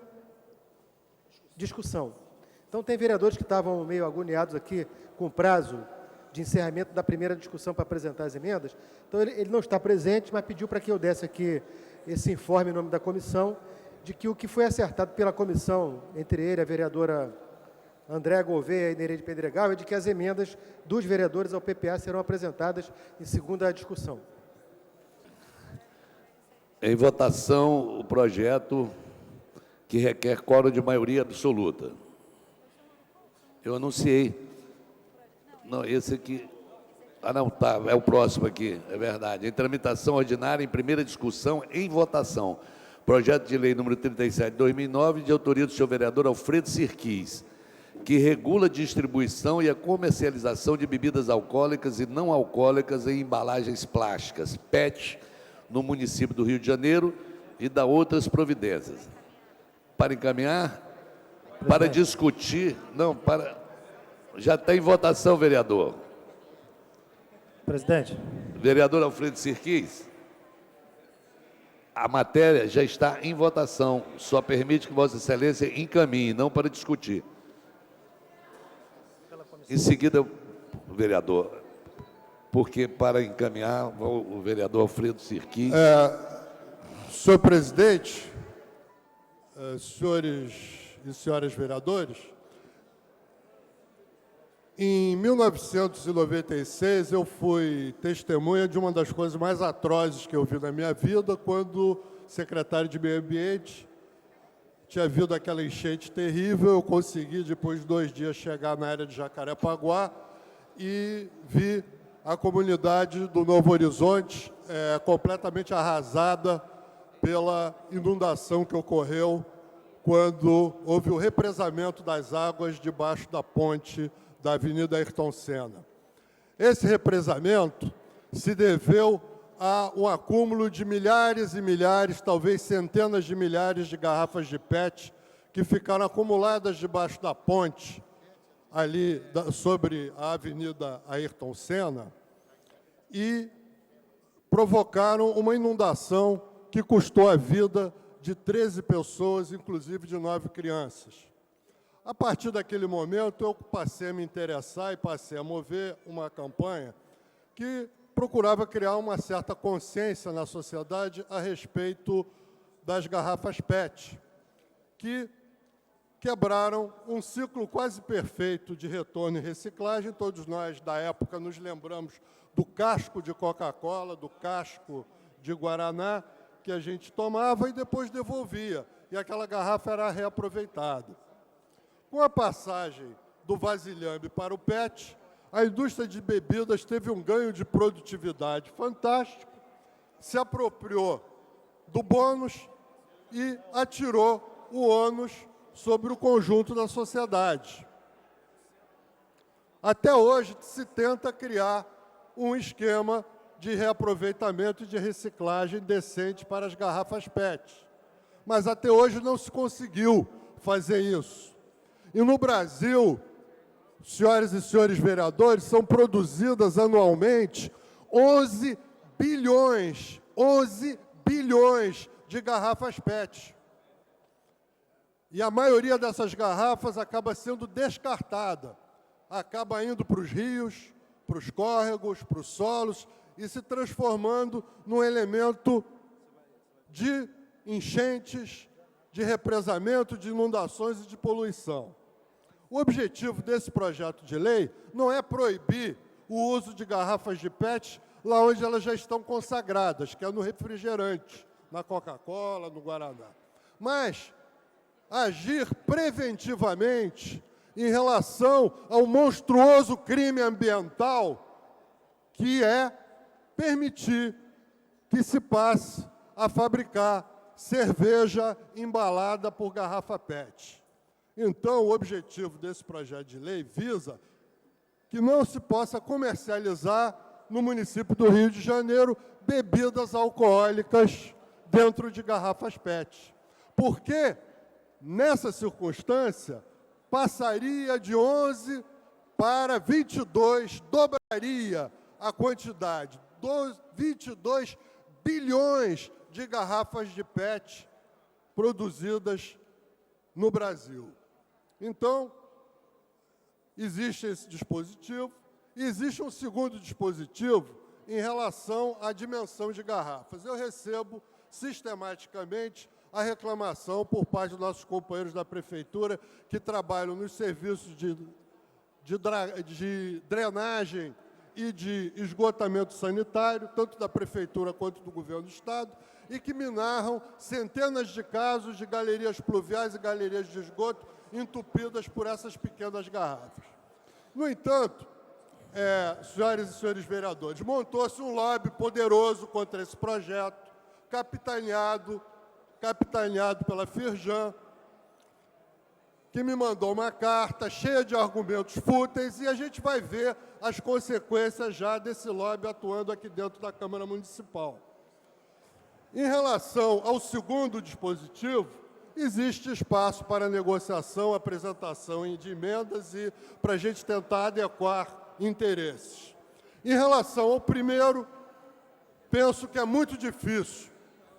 S7: discussão. Então, tem vereadores que estavam meio agoniados aqui com o prazo de encerramento da primeira discussão para apresentar as emendas. Então, ele não está presente, mas pediu para que eu desse aqui esse informe em nome da comissão, de que o que foi acertado pela comissão, entre ele, a vereadora Andréa Gouveia e Nereide Pedregal, é de que as emendas dos vereadores ao PPA serão apresentadas em segunda discussão.
S1: Em votação, o projeto que requer quórum de maioria absoluta. Eu anunciei. Não, esse aqui. Ah, não, tá, é o próximo aqui, é verdade. Em tramitação ordinária, em primeira discussão, em votação. Projeto de lei número 37 de 2009, de autoria do senhor vereador Alfredo Sirquis, que regula a distribuição e a comercialização de bebidas alcoólicas e não alcoólicas em embalagens plásticas, PET, no município do Rio de Janeiro, e da outras providências. Para encaminhar, para discutir, não, para... Já está em votação, vereador.
S8: Presidente.
S1: Vereador Alfredo Sirquis, a matéria já está em votação, só permite que Vossa Excelência encaminhe, não para discutir. Em seguida, vereador, porque para encaminhar, o vereador Alfredo Sirquis...
S9: Senhor presidente, senhores e senhoras vereadores, em 1996, eu fui testemunha de uma das coisas mais atrozes que eu vi na minha vida, quando secretário de Meio Ambiente tinha havido aquela enchente terrível. Eu consegui, depois de 2 dias, chegar na área de Jacarepaguá e vi a comunidade do Novo Horizonte completamente arrasada pela inundação que ocorreu quando houve o represamento das águas debaixo da ponte da Avenida Ayrton Senna. Esse represamento se deveu a um acúmulo de milhares e milhares, talvez centenas de milhares de garrafas de PET que ficaram acumuladas debaixo da ponte ali sobre a Avenida Ayrton Senna e provocaram uma inundação que custou a vida de 13 pessoas, inclusive de 9 crianças. A partir daquele momento, eu passei a me interessar e passei a mover uma campanha que procurava criar uma certa consciência na sociedade a respeito das garrafas PET, que quebraram um ciclo quase perfeito de retorno e reciclagem. Todos nós, da época, nos lembramos do casco de Coca-Cola, do casco de Guaraná, que a gente tomava e depois devolvia, e aquela garrafa era reaproveitada. Com a passagem do vasilhame para o PET, a indústria de bebidas teve um ganho de produtividade fantástico, se apropriou do bônus e atirou o ônus sobre o conjunto da sociedade. Até hoje se tenta criar um esquema de reaproveitamento e de reciclagem decente para as garrafas PET. Mas até hoje não se conseguiu fazer isso. E no Brasil, senhoras e senhores vereadores, são produzidas anualmente 11 bilhões de garrafas PET. E a maioria dessas garrafas acaba sendo descartada, acaba indo para os rios, para os córregos, para os solos, e se transformando num elemento de enchentes, de represamento, de inundações e de poluição. O objetivo desse projeto de lei não é proibir o uso de garrafas de PET lá onde elas já estão consagradas, que é no refrigerante, na Coca-Cola, no Guaraná, mas agir preventivamente em relação ao monstruoso crime ambiental que é permitir que se passe a fabricar cerveja embalada por garrafa PET. Então, o objetivo desse projeto de lei visa que não se possa comercializar no município do Rio de Janeiro bebidas alcoólicas dentro de garrafas PET. Porque, nessa circunstância, passaria de 11 para 22, dobraria a quantidade, 22 bilhões de garrafas de PET produzidas no Brasil. Então, existe esse dispositivo, e existe um segundo dispositivo em relação à dimensão de garrafas. Eu recebo sistematicamente a reclamação por parte dos nossos companheiros da Prefeitura que trabalham nos serviços de drenagem e de esgotamento sanitário, tanto da Prefeitura quanto do Governo do Estado, e que me narram centenas de casos de galerias pluviais e galerias de esgoto entupidas por essas pequenas garrafas. No entanto, senhoras e senhores vereadores, montou-se um lobby poderoso contra esse projeto, capitaneado pela Firjan, que me mandou uma carta cheia de argumentos fúteis, e a gente vai ver as consequências já desse lobby atuando aqui dentro da Câmara Municipal. Em relação ao segundo dispositivo, existe espaço para negociação, apresentação de emendas e para a gente tentar adequar interesses. Em relação ao primeiro, penso que é muito difícil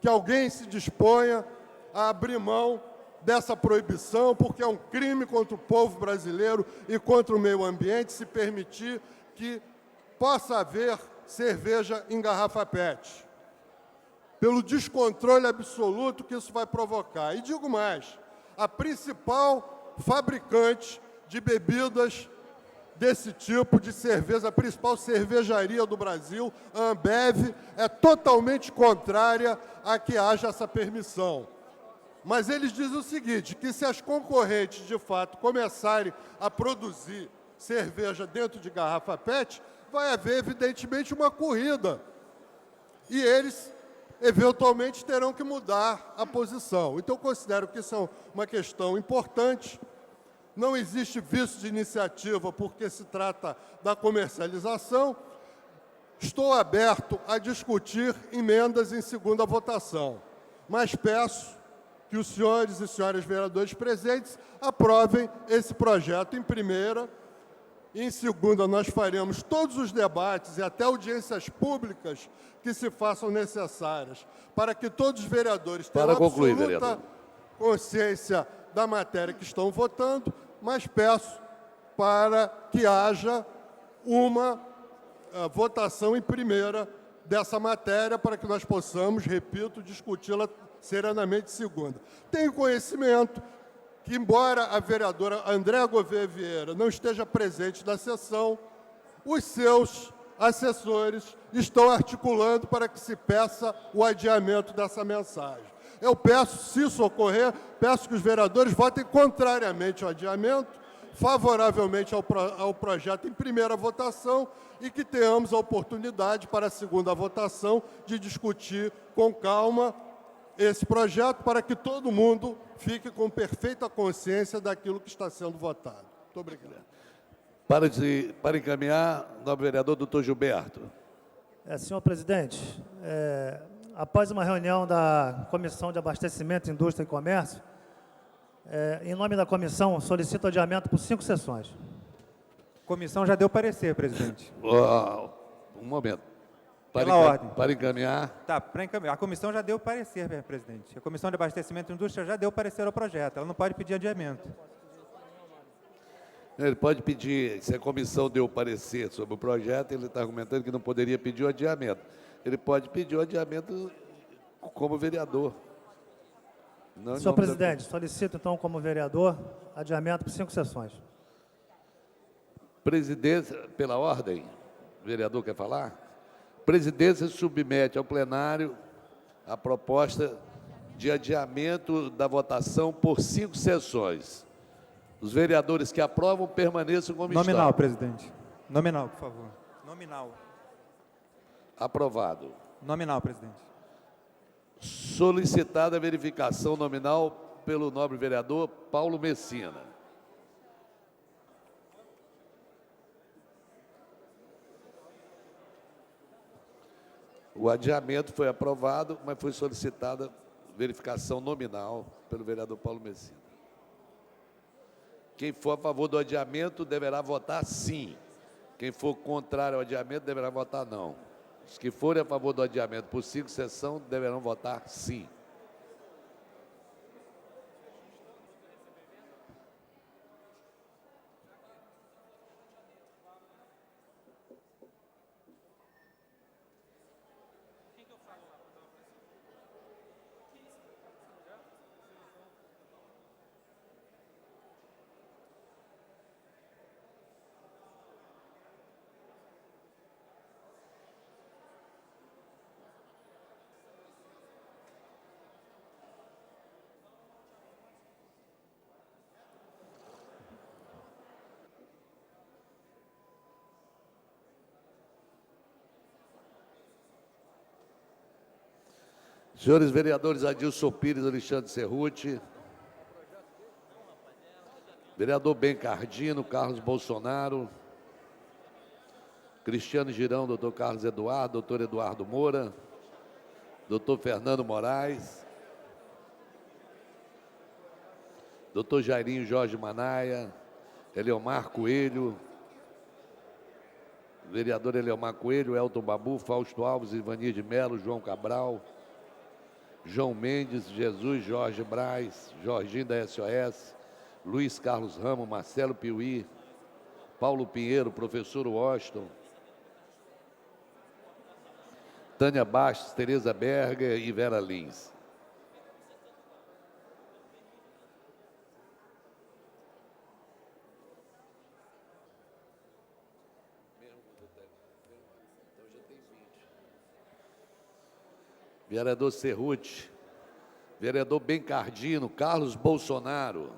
S9: que alguém se disponha a abrir mão dessa proibição, porque é um crime contra o povo brasileiro e contra o meio ambiente se permitir que possa haver cerveja em garrafa PET, pelo descontrole absoluto que isso vai provocar. E digo mais, a principal fabricante de bebidas desse tipo de cerveja, a principal cervejaria do Brasil, a Ambev, é totalmente contrária a que haja essa permissão. Mas eles dizem o seguinte, que se as concorrentes, de fato, começarem a produzir cerveja dentro de garrafa PET, vai haver, evidentemente, uma corrida. E eles, eventualmente, terão que mudar a posição. Então, eu considero que isso é uma questão importante. Não existe vício de iniciativa porque se trata da comercialização. Estou aberto a discutir emendas em segunda votação, mas peço que os senhores e senhoras vereadores presentes aprovem esse projeto em primeira Em segunda, nós faremos todos os debates e até audiências públicas que se façam necessárias para que todos os vereadores tenham
S1: Para concluir,
S9: absoluta
S1: vereador.
S9: consciência da matéria que estão votando, mas peço para que haja uma votação em primeira dessa matéria para que nós possamos, repito, discuti-la serenamente em segunda. Tenho conhecimento que, embora a vereadora Andréa Gouveia Vieira não esteja presente na sessão, os seus assessores estão articulando para que se peça o adiamento dessa mensagem. Eu peço, se isso ocorrer, peço que os vereadores votem contrariamente ao adiamento, favoravelmente ao projeto em primeira votação e que tenhamos a oportunidade para a segunda votação de discutir com calma esse projeto para que todo mundo fique com perfeita consciência daquilo que está sendo votado. Muito obrigado.
S1: Para encaminhar, nobre vereador doutor Gilberto.
S8: Senhor presidente, após uma reunião da Comissão de Abastecimento, Indústria e Comércio, em nome da comissão, solicito adiamento por 5 sessões.
S10: A comissão já deu parecer, presidente.
S1: Um momento.
S10: Pela ordem.
S1: Para encaminhar.
S10: Tá, para encaminhar. A comissão já deu parecer, presidente. A Comissão de Abastecimento e Indústria já deu parecer ao projeto. Ela não pode pedir adiamento.
S1: Ele pode pedir, se a comissão deu parecer sobre o projeto, ele está argumentando que não poderia pedir o adiamento. Ele pode pedir o adiamento como vereador. Não em
S8: Senhor
S1: nome da-
S8: presidente, solicito então como vereador adiamento por 5 sessões.
S1: Presidência, pela ordem, o vereador quer falar? Presidência submete ao plenário a proposta de adiamento da votação por 5 sessões. Os vereadores que aprovam permaneçam como
S10: Nominal,
S1: estão.
S10: presidente. Nominal, por favor. Nominal.
S1: Aprovado.
S10: Nominal, presidente.
S1: Solicitada a verificação nominal pelo nobre vereador Paulo Messina. O adiamento foi aprovado, mas foi solicitada verificação nominal pelo vereador Paulo Messina. Quem for a favor do adiamento deverá votar sim. Quem for contrário ao adiamento deverá votar não. Os que forem a favor do adiamento por 5 sessões deverão votar sim. Senhores vereadores Adilson Pires, Alexandre Cerruti, vereador Ben Cardino, Carlos Bolsonaro, Cristiano Girão, doutor Carlos Eduardo, doutor Eduardo Moura, doutor Fernando Moraes, doutor Jairinho Jorge Manaia, Eleomar Coelho, vereador Eleomar Coelho, Elton Babu, Fausto Alves, Ivanir de Melo, João Cabral, João Mendes, Jesus Jorge Braz, Jorginho da SOS, Luiz Carlos Ramos, Marcelo Piuí, Paulo Pinheiro, professor Washington, Tânia Bastos, Tereza Berger e Vera Lins. Vereador Cerruti, vereador Ben Cardino, Carlos Bolsonaro,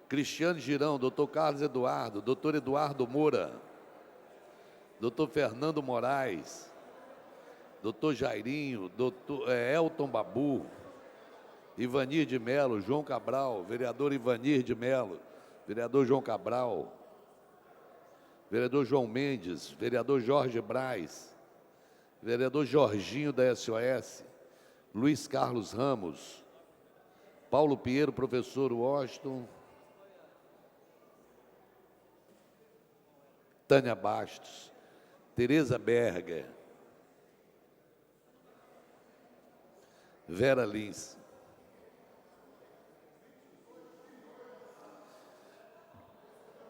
S1: Cristiano Girão, doutor Carlos Eduardo, doutor Eduardo Moura, doutor Fernando Moraes, doutor Jairinho, doutor Elton Babu, Ivanir de Melo, João Cabral, vereador Ivanir de Melo, vereador João Cabral, vereador João Mendes, vereador Jorge Braz, vereador Jorginho da SOS, Luiz Carlos Ramos, Paulo Pinheiro, professor Washington, Tânia Bastos, Tereza Berger, Vera Lins.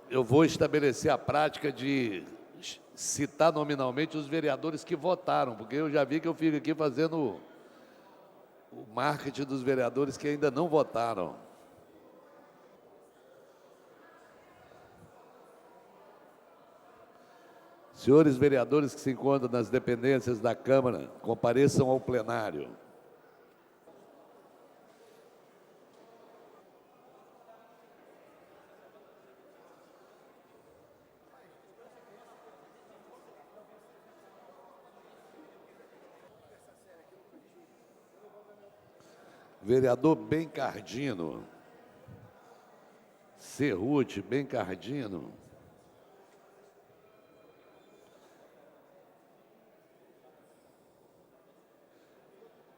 S1: Eu vou estabelecer a prática de citar nominalmente os vereadores que votaram, porque eu já vi que eu fico aqui fazendo o marketing dos vereadores que ainda não votaram. Senhores vereadores que se encontram nas dependências da Câmara, compareçam ao plenário. Vereador Bencardino, Cerruti, Bencardino.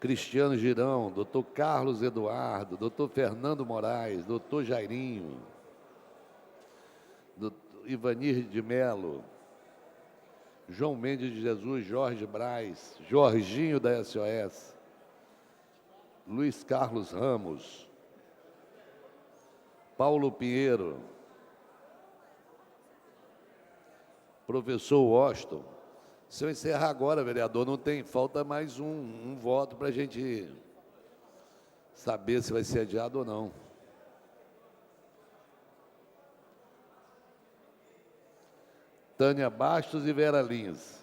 S1: Cristiano Girão, doutor Carlos Eduardo, doutor Fernando Moraes, doutor Jairinho, doutor Ivanir de Melo, João Mendes de Jesus, Jorge Braz, Jorginho da SOS, Luiz Carlos Ramos, Paulo Pinheiro, professor Washington. Se eu encerrar agora, vereador, não tem, falta mais um voto para a gente saber se vai ser adiado ou não. Tânia Bastos e Vera Lins.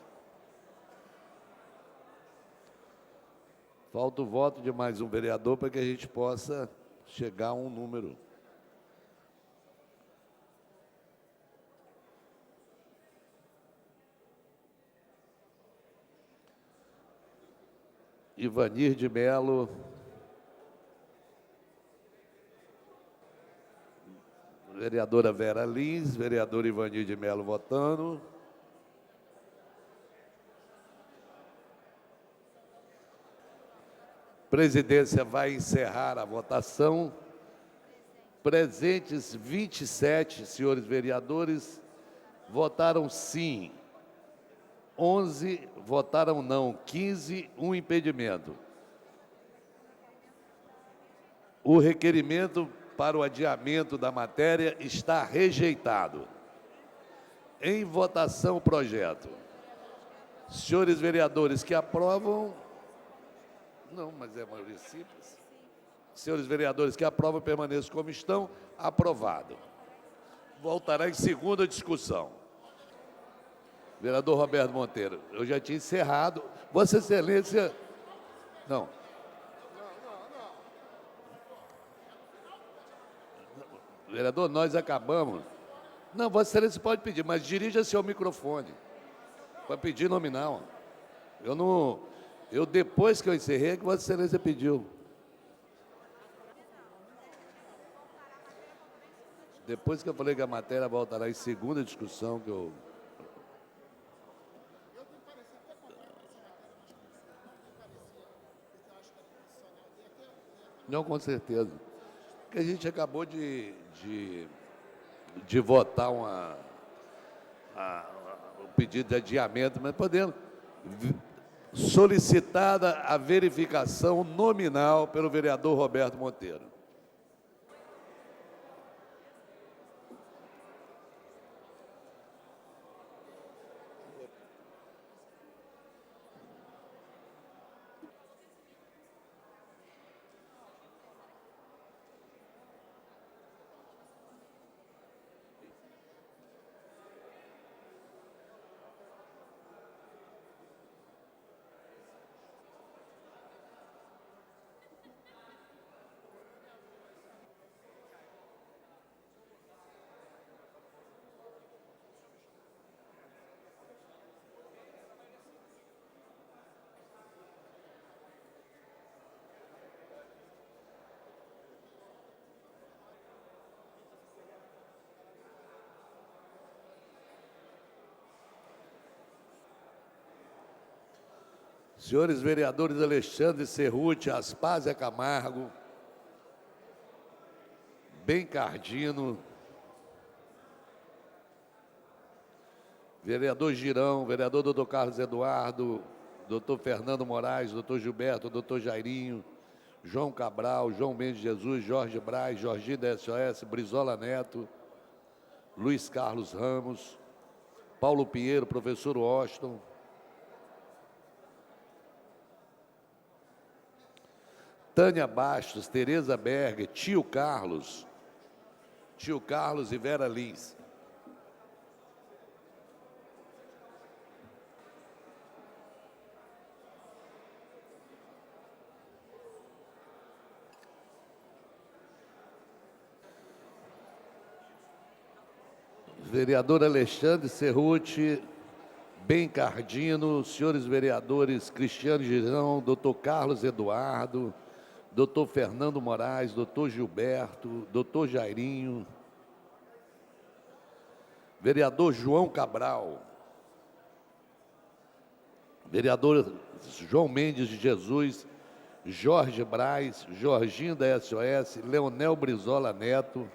S1: Falta o voto de mais um vereador para que a gente possa chegar a um número. Ivanir de Melo, vereadora Vera Lins, vereador Ivanir de Melo votando. Presidência vai encerrar a votação. Presentes 27 senhores vereadores, votaram sim. 11 votaram não, 15, um impedimento. O requerimento para o adiamento da matéria está rejeitado. Em votação o projeto. Senhores vereadores que aprovam... Não, mas é maioria simples. Senhores vereadores que aprovam, permaneçam como estão. Aprovado. Voltará em segunda discussão. Vereador Roberto Monteiro, eu já tinha encerrado. Vossa Excelência... Não. Vereador, nós acabamos. Não, Vossa Excelência pode pedir, mas dirija-se ao microfone. Para pedir nominal. Eu, depois que eu encerrei, é que Vossa Excelência pediu. Depois que eu falei que a matéria voltará em segunda discussão, que eu... Não, com certeza. Porque a gente acabou de votar o pedido de adiamento, mas podemos... Solicitada a verificação nominal pelo vereador Roberto Monteiro. Senhores vereadores Alexandre Cerruti, Aspásia Camargo, Bencardino, vereador Girão, vereador doutor Carlos Eduardo, doutor Fernando Moraes, doutor Gilberto, doutor Jairinho, João Cabral, João Mendes Jesus, Jorge Braz, Jorginho da SOS, Brizola Neto, Luiz Carlos Ramos, Paulo Pinheiro, professor Washington, Tânia Bastos, Tereza Berger, Tio Carlos e Vera Lins. Vereador Alexandre Cerruti, Bencardino, senhores vereadores Cristiano Girão, doutor Carlos Eduardo, doutor Fernando Moraes, doutor Gilberto, doutor Jairinho, vereador João Cabral, vereador João Mendes de Jesus, Jorge Braz, Jorginho da SOS, Leonel Brizola Neto,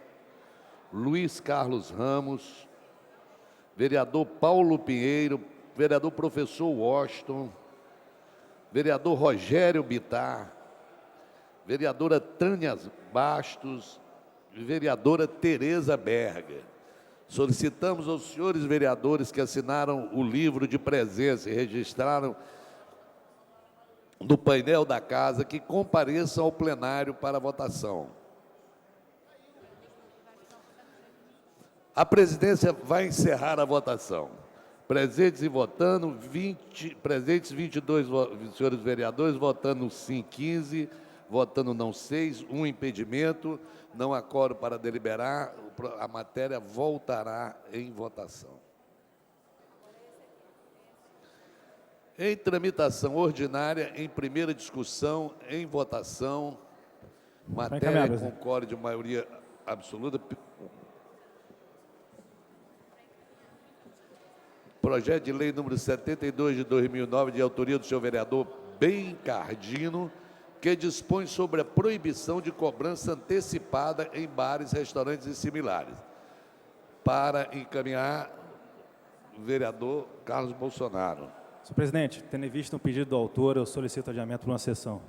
S1: Luiz Carlos Ramos, vereador Paulo Pinheiro, vereador professor Washington, vereador Rogério Bittar, vereadora Tânia Bastos e vereadora Tereza Berger. Solicitamos aos senhores vereadores que assinaram o livro de presença e registraram no painel da casa que compareçam ao plenário para a votação. A presidência vai encerrar a votação. Presentes e votando, 22 senhores vereadores, votando sim 15, votando não 6, um impedimento, não há quórum para deliberar, a matéria voltará em votação. Em tramitação ordinária, em primeira discussão, em votação, matéria com quórum de maioria absoluta. Projeto de lei número 72 de 2009, de autoria do senhor vereador Bencardino, que dispõe sobre a proibição de cobrança antecipada em bares, restaurantes e similares. Para encaminhar, o vereador Carlos Bolsonaro.
S11: Senhor presidente, tendo em vista um pedido do autor, eu solicito adiamento por uma sessão.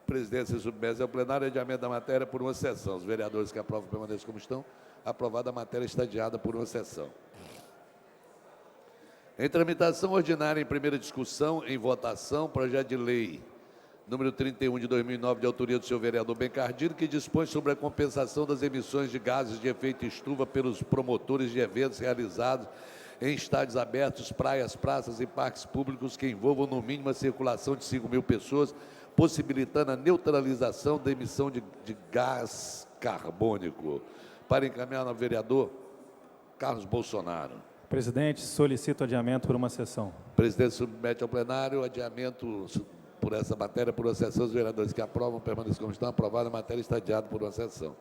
S1: Presidência submete ao plenário adiamento da matéria por uma sessão. Os vereadores que aprovam permaneçam como estão. Aprovada a matéria está adiada por uma sessão. Em tramitação ordinária, em primeira discussão, em votação, projeto de lei número 31 de 2009, de autoria do senhor vereador Bencardino, que dispõe sobre a compensação das emissões de gases de efeito estufa pelos promotores de eventos realizados em estádios abertos, praias, praças e parques públicos que envolvam no mínimo a circulação de 5.000 pessoas, possibilitando a neutralização da emissão de gás carbônico. Para encaminhar ao vereador Carlos Bolsonaro.
S11: Presidente, solicito adiamento por uma sessão.
S1: Presidente submete ao plenário adiamento por essa matéria por uma sessão. Os vereadores que aprovam permanecem como estão. Aprovada a matéria está adiada por uma sessão.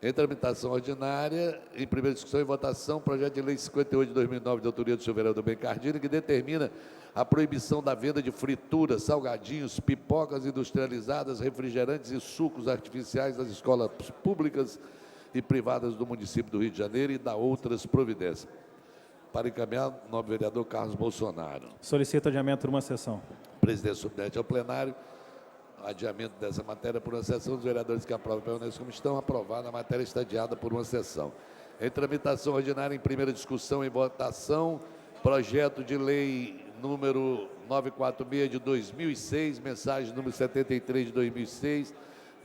S1: Em tramitação ordinária, em primeira discussão e votação, projeto de lei 58 de 2009, de autoria do senhor vereador Bencardino, que determina a proibição da venda de frituras, salgadinhos, pipocas industrializadas, refrigerantes e sucos artificiais nas escolas públicas e privadas do município do Rio de Janeiro e da outras providências. Para encaminhar, o nobre vereador Carlos Bolsonaro.
S11: Solicito adiamento por uma sessão.
S1: Presidente submete ao plenário adiamento dessa matéria por uma sessão. Os vereadores que aprovam permanecem como estão. Aprovada, a matéria está adiada por uma sessão. Em tramitação ordinária, em primeira discussão e votação, projeto de lei número 946 de 2006, mensagem número 73 de 2006,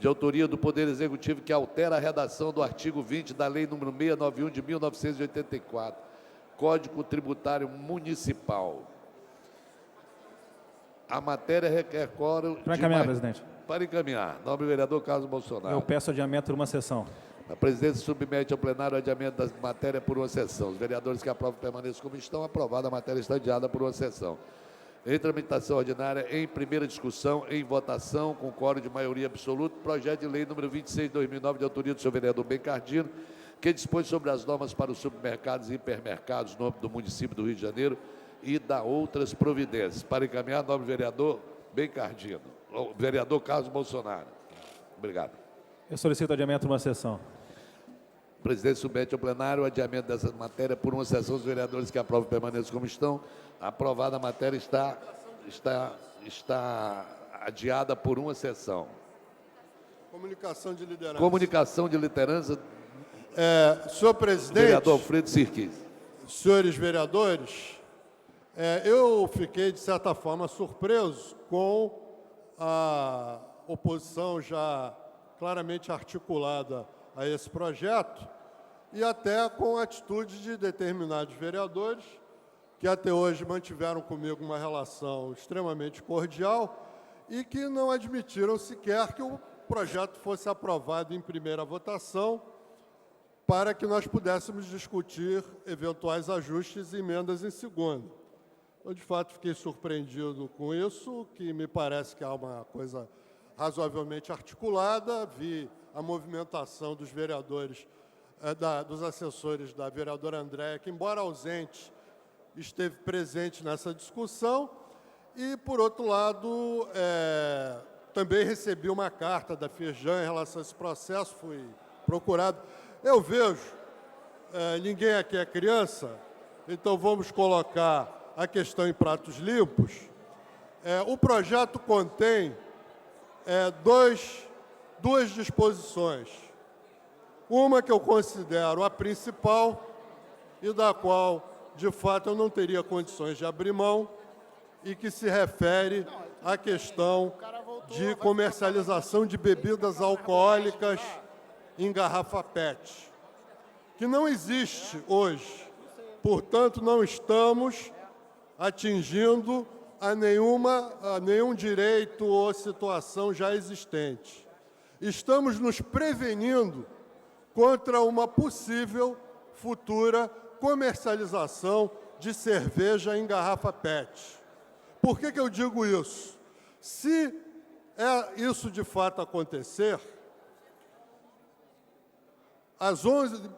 S1: de autoria do Poder Executivo, que altera a redação do artigo 20 da Lei número 691 de 1984, Código Tributário Municipal. A matéria requer quórum...
S11: Para encaminhar, presidente.
S1: Para encaminhar. Nobre vereador Carlos Bolsonaro.
S11: Eu peço adiamento por uma sessão.
S1: A presidência submete ao plenário o adiamento da matéria por uma sessão. Os vereadores que aprovam permaneçam como estão. Aprovada, a matéria está adiada por uma sessão. Em tramitação ordinária, em primeira discussão, em votação, com quórum de maioria absoluta, projeto de lei número 26 de 2009, de autoria do senhor vereador Bencardino, que dispõe sobre as normas para os supermercados e hipermercados no âmbito do município do Rio de Janeiro e da outras providências. Para encaminhar, nobre vereador Bencardino. O vereador Carlos Bolsonaro. Obrigado.
S11: Eu solicito adiamento por uma sessão.
S1: O presidente submete ao plenário o adiamento dessa matéria por uma sessão. Os vereadores que aprovam permaneçam como estão. Aprovada a matéria está adiada por uma sessão.
S9: Comunicação de liderança.
S1: Comunicação de liderança,
S9: Senhor presidente,
S1: vereador Alfredo Sirquis.
S9: senhores vereadores, eu fiquei, de certa forma, surpreso com a oposição já claramente articulada a esse projeto e até com a atitude de determinados vereadores que até hoje mantiveram comigo uma relação extremamente cordial e que não admitiram sequer que o projeto fosse aprovado em primeira votação para que nós pudéssemos discutir eventuais ajustes e emendas em segunda. Eu, de fato, fiquei surpreendido com isso, que me parece que há uma coisa razoavelmente articulada. Vi a movimentação dos vereadores, dos assessores da vereadora Andréia, que, embora ausente, esteve presente nessa discussão. E, por outro lado, também recebi uma carta da Firjan em relação a esse processo, fui procurado. Eu vejo, ninguém aqui é criança, então vamos colocar a questão em pratos limpos. O projeto contém duas disposições. Uma que eu considero a principal e da qual, de fato, eu não teria condições de abrir mão e que se refere à questão de comercialização de bebidas alcoólicas em garrafa PET, que não existe hoje. Portanto, não estamos atingindo a nenhum direito ou situação já existente. Estamos nos prevenindo contra uma possível futura comercialização de cerveja em garrafa PET. Por que eu digo isso? Se isso de fato acontecer, as 11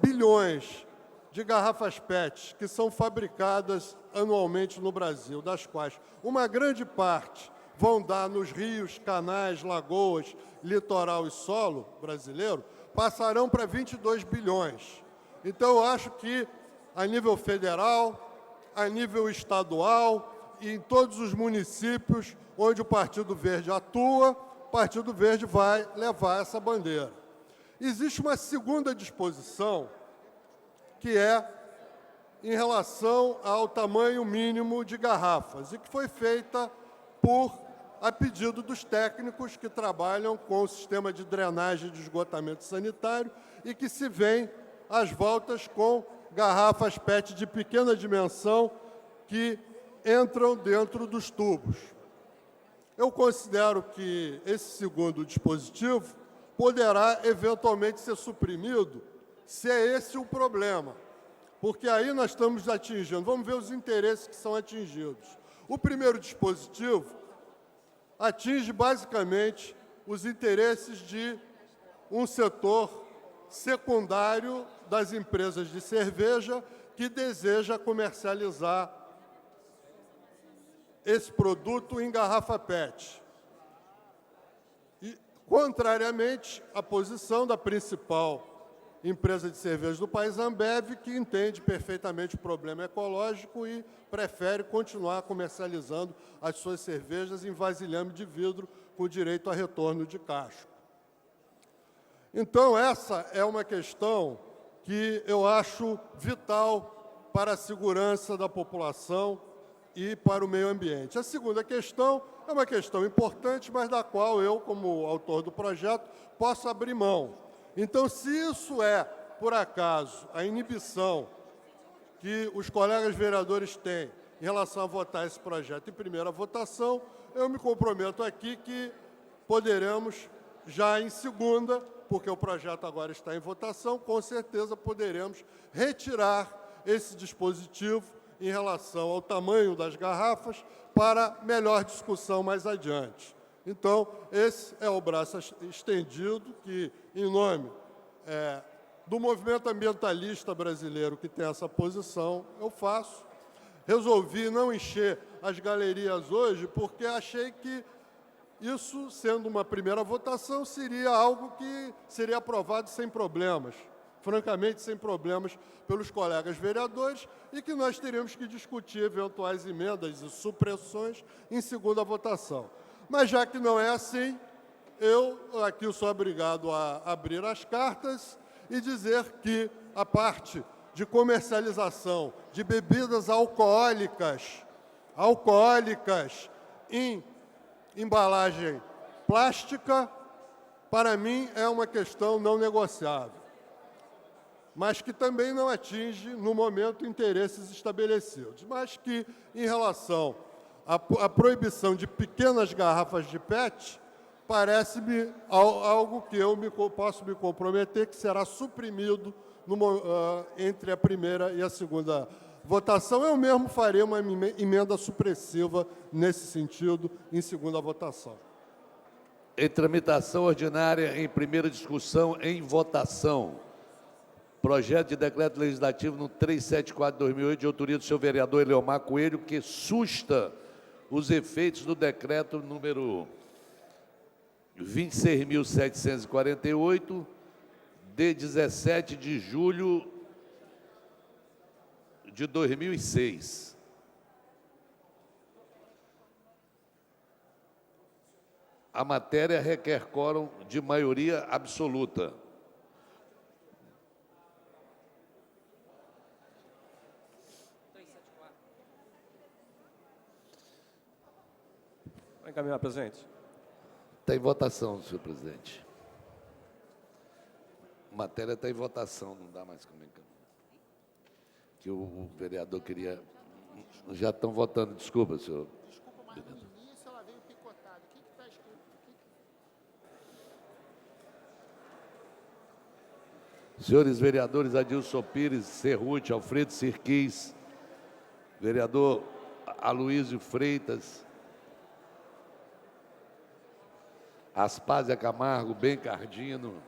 S9: bilhões de garrafas PET que são fabricadas anualmente no Brasil, das quais uma grande parte vão dar nos rios, canais, lagoas, litoral e solo brasileiro, passarão para 22 bilhões. Então, eu acho que, a nível federal, a nível estadual e em todos os municípios onde o Partido Verde atua, o Partido Verde vai levar essa bandeira. Existe uma segunda disposição, que é em relação ao tamanho mínimo de garrafas, e que foi feita a pedido dos técnicos que trabalham com o sistema de drenagem de esgotamento sanitário e que se vêm às voltas com garrafas PET de pequena dimensão que entram dentro dos tubos. Eu considero que esse segundo dispositivo poderá eventualmente ser suprimido, se é esse o problema, porque aí nós estamos atingindo, vamos ver os interesses que são atingidos. O primeiro dispositivo atinge basicamente os interesses de um setor secundário das empresas de cerveja que deseja comercializar esse produto em garrafa PET. E, contrariamente à posição da principal empresa de cerveja do país, Ambev, que entende perfeitamente o problema ecológico e prefere continuar comercializando as suas cervejas em vasilhame de vidro com direito a retorno de casco. Então, essa é uma questão que eu acho vital para a segurança da população e para o meio ambiente. A segunda questão é uma questão importante, mas da qual eu, como autor do projeto, posso abrir mão. Então, se isso é, por acaso, a inibição que os colegas vereadores têm em relação a votar esse projeto em primeira votação, eu me comprometo aqui que poderemos, já em segunda, porque o projeto agora está em votação, com certeza poderemos retirar esse dispositivo em relação ao tamanho das garrafas para melhor discussão mais adiante. Então, esse é o braço estendido que, em nome do movimento ambientalista brasileiro que tem essa posição, eu faço. Resolvi não encher as galerias hoje porque achei que Isso, sendo uma primeira votação, seria algo que seria aprovado sem problemas, francamente sem problemas pelos colegas vereadores, e que nós teríamos que discutir eventuais emendas e supressões em segunda votação. Mas já que não é assim, eu aqui sou obrigado a abrir as cartas e dizer que a parte de comercialização de bebidas alcoólicas em embalagem plástica, para mim, é uma questão não negociável, mas que também não atinge, no momento, interesses estabelecidos, mas que, em relação à proibição de pequenas garrafas de PET, parece-me algo que eu posso me comprometer, que será suprimido entre a primeira e a segunda votação. Eu mesmo farei uma emenda supressiva nesse sentido em segunda votação.
S1: Em tramitação ordinária, em primeira discussão, em votação. Projeto de decreto legislativo no 374/2008, de autoria do senhor vereador Eleomar Coelho, que susta os efeitos do decreto número 26.748, de 17 de julho de 2006. A matéria requer quórum de maioria absoluta.
S12: Vai encaminhar, presidente.
S1: Está em votação, senhor presidente. A matéria está em votação, não dá mais como encaminhar. Que o vereador queria... Já estão votando, desculpa, senhor.
S13: Desculpa, mas no início ela veio picotada. O que está escrito?
S1: Senhores vereadores Adilson Pires, Cerruti, Alfredo Sirquis, vereador Aloísio Freitas, Aspásia Camargo, Ben Cardino,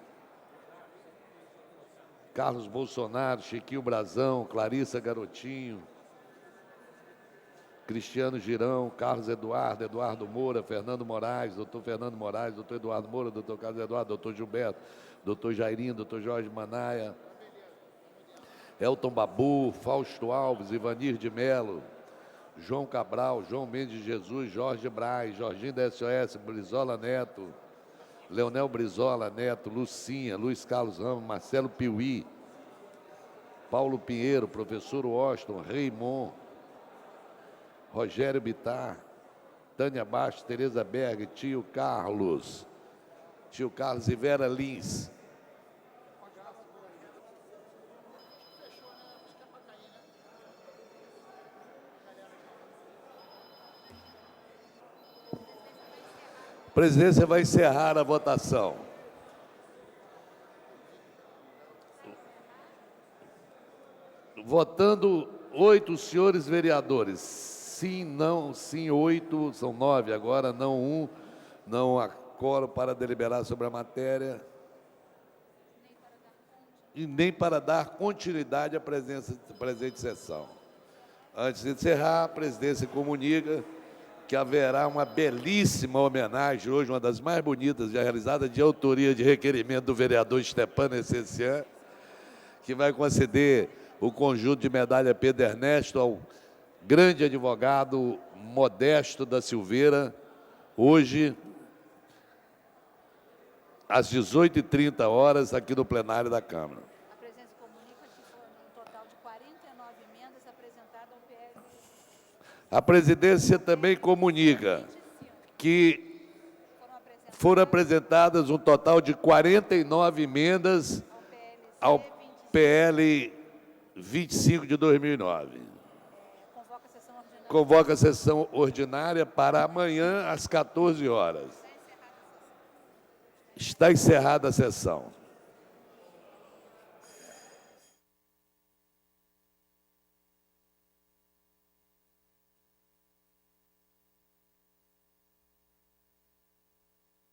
S1: Carlos Bolsonaro, Chiquinho Brazão, Clarissa Garotinho, Cristiano Girão, Carlos Eduardo, Eduardo Moura, Fernando Moraes, doutor Fernando Moraes, doutor Eduardo Moura, doutor Carlos Eduardo, doutor Gilberto, doutor Jairinho, doutor Jorge Manaia, Elton Babu, Fausto Alves, Ivanir de Melo, João Cabral, João Mendes de Jesus, Jorge Braz, Jorginho da SOS, Brizola Neto, Leonel Brizola Neto, Lucinha, Luiz Carlos Ramos, Marcelo Piuí, Paulo Pinheiro, professor Washington, Raymond, Rogério Bittar, Tânia Bastos, Tereza Berg, Tio Carlos e Vera Lins. A presidência vai encerrar a votação. Votando 8 senhores vereadores. Sim, não, sim, 8, são 9 agora, não 1, não há quórum para deliberar sobre a matéria. E nem para dar continuidade à presente sessão. Antes de encerrar, a presidência comunica que haverá uma belíssima homenagem, hoje uma das mais bonitas já realizada, de autoria de requerimento do vereador Stepano Essencian, que vai conceder o conjunto de medalha Pedro Ernesto ao grande advogado Modesto da Silveira, hoje, às 18h30, aqui no plenário da Câmara.
S14: A presidência comunica que foram um total de 49 emendas apresentadas ao PL.
S1: A presidência também comunica que foram apresentadas um total de 49 emendas ao PL 25 de 2009. Convoca a sessão ordinária para amanhã, às 14 horas. Está encerrada a sessão.